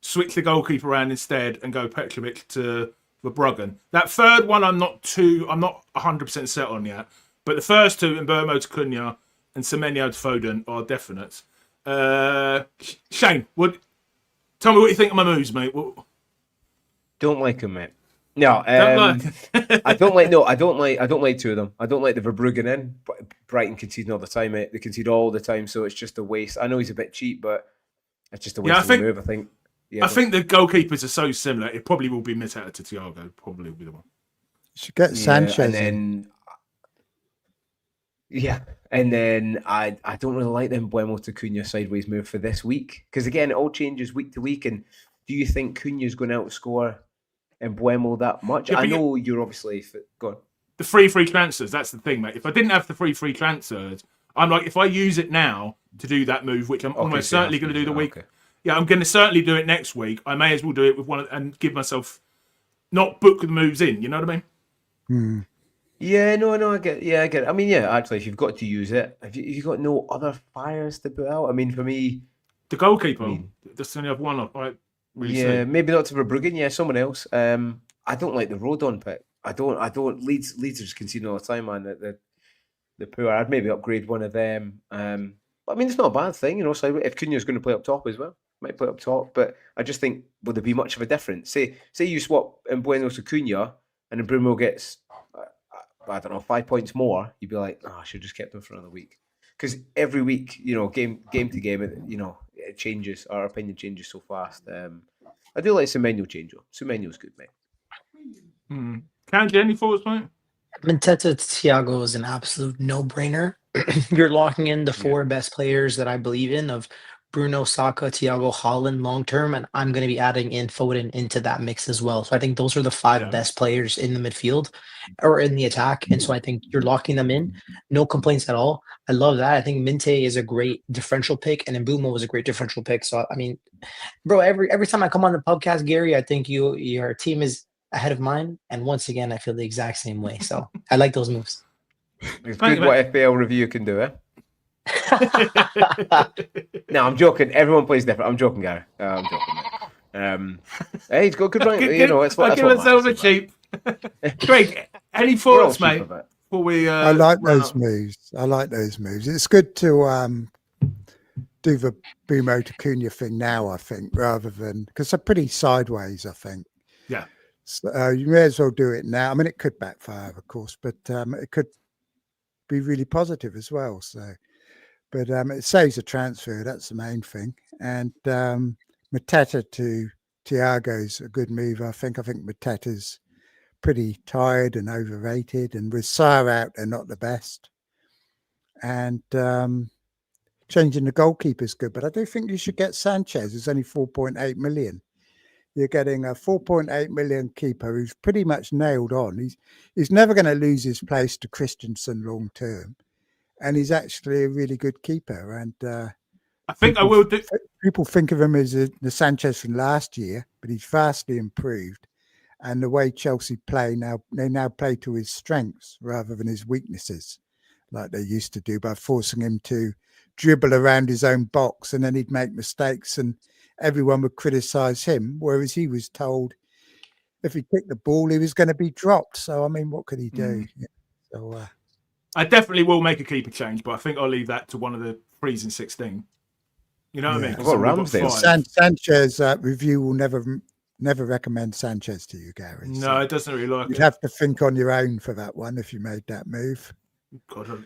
switch the goalkeeper around instead and go Petrovic to Verbruggen. That third one I'm not 100% set on yet. But the first two, Mbermo to Cunha and Semenyo to Foden, are definite. Shane, tell me what you think of my moves, mate. Don't like him, mate. No, I don't like two of them. I don't like the Verbruggen in. Brighton conceding all the time, mate. They concede all the time, so it's just a waste. I know he's a bit cheap, but it's just a waste of a move, I think. Yeah, I think the goalkeepers are so similar. It probably will be Mateta to Thiago. Probably will be the one. You should get Sanchez and then I don't really like the Mbeumo to Cunha sideways move for this week, because again, it all changes week to week. And do you think Cunha's going to outscore Mbeumo that much? I know you're obviously gone. The free transfers, that's the thing, mate. If I didn't have the free transfers, I'm like, if I use it now to do that move, which I'm almost certainly going to do the week. Okay. Yeah, I'm going to certainly do it next week. I may as well do it with one and give myself not book the moves in. You know what I mean? Yeah, no, I get it. I mean, yeah, actually, if you've got to use it, have you got no other fires to put out? I mean, for me, the goalkeeper. I mean, that's the only other one I really yeah, see. maybe not to Verbruggen. Yeah, someone else. I don't like the Rodon pick. I don't. Leeds are just conceding all the time, man. The poor. I'd maybe upgrade one of them. But I mean, it's not a bad thing, you know. So if Cunha's going to play up top as well, might play up top. But I just think, will there be much of a difference? Say you swap Bueno to Cunha, and then Bruno gets, I don't know, 5 points more. You'd be like, oh, I should have just kept him for another week. Because every week, you know, game to game, you know, it changes. Our opinion changes so fast. I do like Semenyo change. Semenyo's good, mate. Kanji, any thoughts, mate? Mateta to Thiago is an absolute no-brainer. You're locking in the four best players that I believe in of Bruno, Saka, Thiago, Haaland long-term, and I'm going to be adding in Foden into that mix as well. So I think those are the five best players in the midfield or in the attack, and so I think you're locking them in. No complaints at all. I love that. I think Minte is a great differential pick, and Mbeumo was a great differential pick. So, I mean, bro, every time I come on the podcast, Gary, I think your team is ahead of mine, and once again, I feel the exact same way. So I like those moves. It's good what FPL review can do, eh? No, I'm joking. Everyone plays different. I'm joking, Gary. I'm joking. Hey, he's got good rank. You know, it's what. Give ourselves a cheap. Craig, any thoughts, mate? Before we, I like those moves. It's good to do the Bumo to Cunha thing now, I think, rather than because they're pretty sideways, I think. Yeah. So you may as well do it now. I mean, it could backfire, of course, but it could be really positive as well. So, but it saves a transfer. That's the main thing. And Mateta to Thiago's a good move. I think Mateta's pretty tired and overrated, and with Sarr out, they're not the best. And changing the goalkeeper is good, but I do think you should get Sanchez. It's only 4.8 million. You're getting a 4.8 million keeper who's pretty much nailed on. He's never going to lose his place to Christensen long term, and he's actually a really good keeper. And I think I will do. People think of him as the Sanchez from last year, but he's vastly improved. And the way Chelsea play now, they now play to his strengths rather than his weaknesses, like they used to do by forcing him to dribble around his own box, and then he'd make mistakes and everyone would criticize him, whereas he was told if he kicked the ball, he was going to be dropped. So, I mean, what could he do? Yeah. So, I definitely will make a keeper change, but I think I'll leave that to one of the 3s and 16. You know what I mean? I've got Ramsdale. Sanchez review will never recommend Sanchez to you, Gary. No, so it doesn't really like you'd it. have to think on your own for that one if you made that move. God,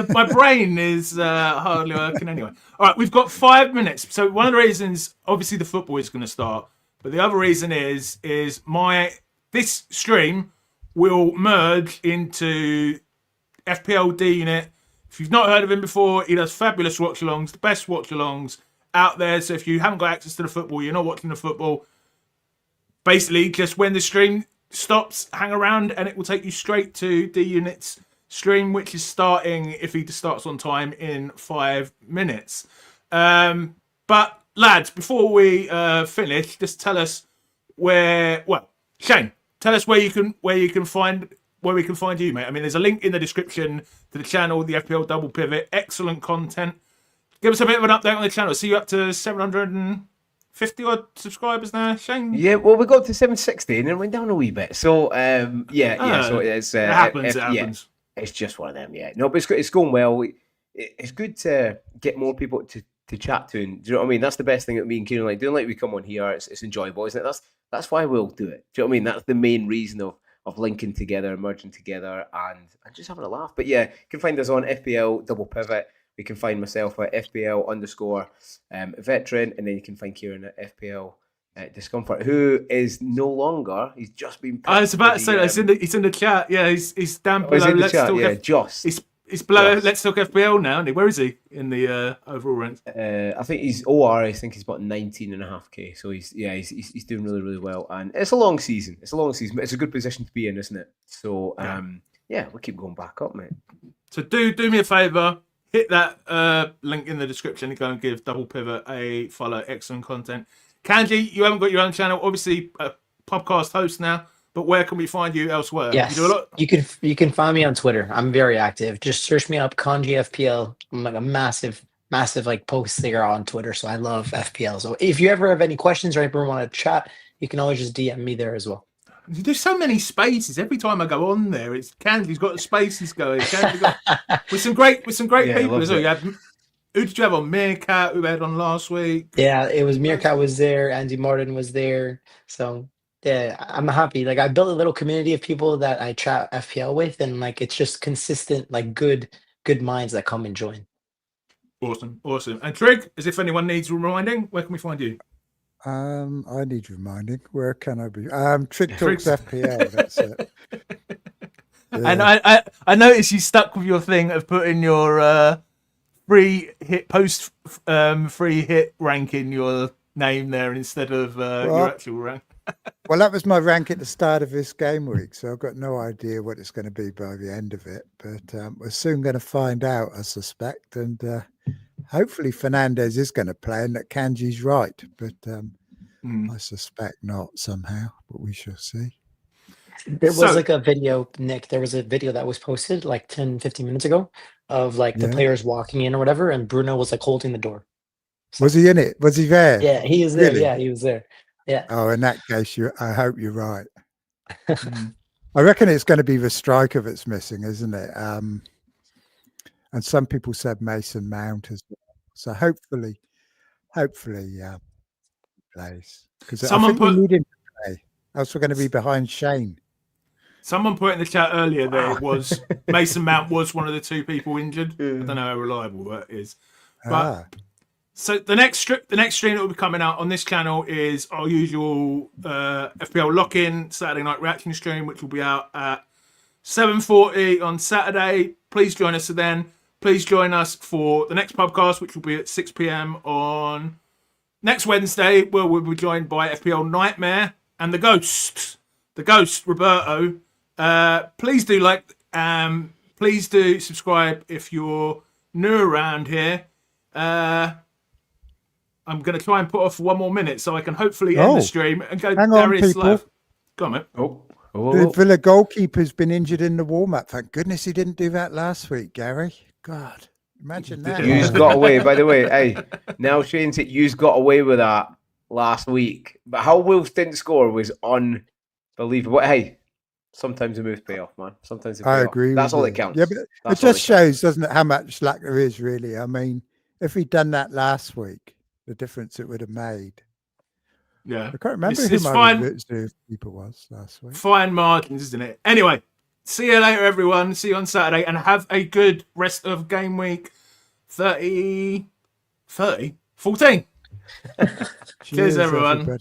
my brain is hardly working anyway. All right, we've got 5 minutes. So one of the reasons, obviously, the football is going to start, but the other reason is this stream will merge into FPL D Unit. If you've not heard of him before, he does fabulous watch-alongs, the best watch-alongs out there. So if you haven't got access to the football, you're not watching the football, basically just when the stream stops, hang around and it will take you straight to D Unit's stream, which is starting, if he starts on time, in 5 minutes. But lads, before we finish, just tell us Shane, tell us where we can find you, mate. I mean, there's a link in the description to the channel, the FPL Double Pivot. Excellent content. Give us a bit of an update on the channel. See you up to 750 odd subscribers now, Shane? Yeah, well, we got to 760 and then went down a wee bit. So, so it's... it happens, it happens. It's just one of them, yeah. No, but it's going well. It's good to get more people to chat to. And do you know what I mean? That's the best thing that me and Kieran like doing. Like, we come on here, it's enjoyable, isn't it? That's why we'll do it. Do you know what I mean? That's the main reason of linking together, merging together, and just having a laugh. But yeah, you can find us on FPL Double Pivot. You can find myself at FPL_veteran, and then you can find Kieran at FPL Discomfort, who is no longer. He's just been. I was about to say that he's in the chat. Yeah, he's down below. Let's talk. Joss. He's below. Let's talk FPL now. Isn't he? Where is he in the overall ranks? I think he's OR. I think he's about 19.5k. So he's doing really, really well. And it's a long season. But it's a good position to be in, isn't it? So we'll keep going back up, mate. So do me a favour. Hit that link in the description and go and give Double Pivot a follow. Excellent content. Kanji, you haven't got your own channel. Obviously, a podcast host now. but where can we find you elsewhere? Yes, You do a lot. you can find me on Twitter. I'm very active. Just search me up, Kanji FPL. I'm like a massive like post there on Twitter. So I love FPL. So if you ever have any questions or ever want to chat, you can always just DM me there as well. There's so many spaces. Every time I go on there, it's Candy's got the spaces going. Candy's got with some great people as well. You had, who did you have on? Meerkat, who we had on last week? Yeah, it was Meerkat was there, Andy Martin was there. So yeah, I'm happy. Like I built a little community of people that I chat FPL with, and like it's just consistent, like good minds that come and join. Awesome. And Trig, as if anyone needs reminding, where can we find you? I need reminding. Where can I be? Trig Talks FPL. That's it. Yeah. And I noticed you stuck with your thing of putting your free hit ranking your name there instead of your actual rank. Well, that was my rank at the start of this game week, so I've got no idea what it's going to be by the end of it. But we're soon going to find out, I suspect. And hopefully Fernandez is going to play and that Kanji's right. But I suspect not somehow, but we shall see. There was like a video, Nick. There was a video that was posted like 10, 15 minutes ago of like the players walking in or whatever, and Bruno was like holding the door. So, was he in it? Was he there? Yeah, he is there. Really? Yeah, he was there. Yeah. Oh, in that case, I hope you're right. I reckon it's going to be the striker that's missing, isn't it? And some people said Mason Mount as well. So hopefully, plays because I think we need him to play. Else we're going to be behind Shane. Someone put in the chat earlier that it was Mason Mount was one of the two people injured. I don't know how reliable that is, but. So the next stream that will be coming out on this channel is our usual FPL lock-in Saturday night reaction stream, which will be out at 7:40 on Saturday. Please join us then. Please join us for the next podcast, which will be at 6 p.m. on next Wednesday, where we'll be joined by FPL Nightmare and the Ghost Roberto. Please do please do subscribe if you're new around here. I'm going to try and put off for 1 more minute so I can hopefully end the stream and go Darius live. Go on, mate. The Villa goalkeeper's been injured in the warm-up. Thank goodness he didn't do that last week, Gary. God, imagine that. You've got away, by the way. Hey, now Shane said you've got away with that last week. But how Wolves didn't score was unbelievable. Hey, sometimes the moves pay off, man. Sometimes they pay I off. agree. That's all that counts. Yeah, but it just shows, doesn't it, how much lack there is, really. I mean, if he'd done that last week, the difference it would have made. Yeah. I can't remember who my people was last week. Fine margins, isn't it? Anyway, see you later, everyone. See you on Saturday and have a good rest of game week 14. Cheers, everyone.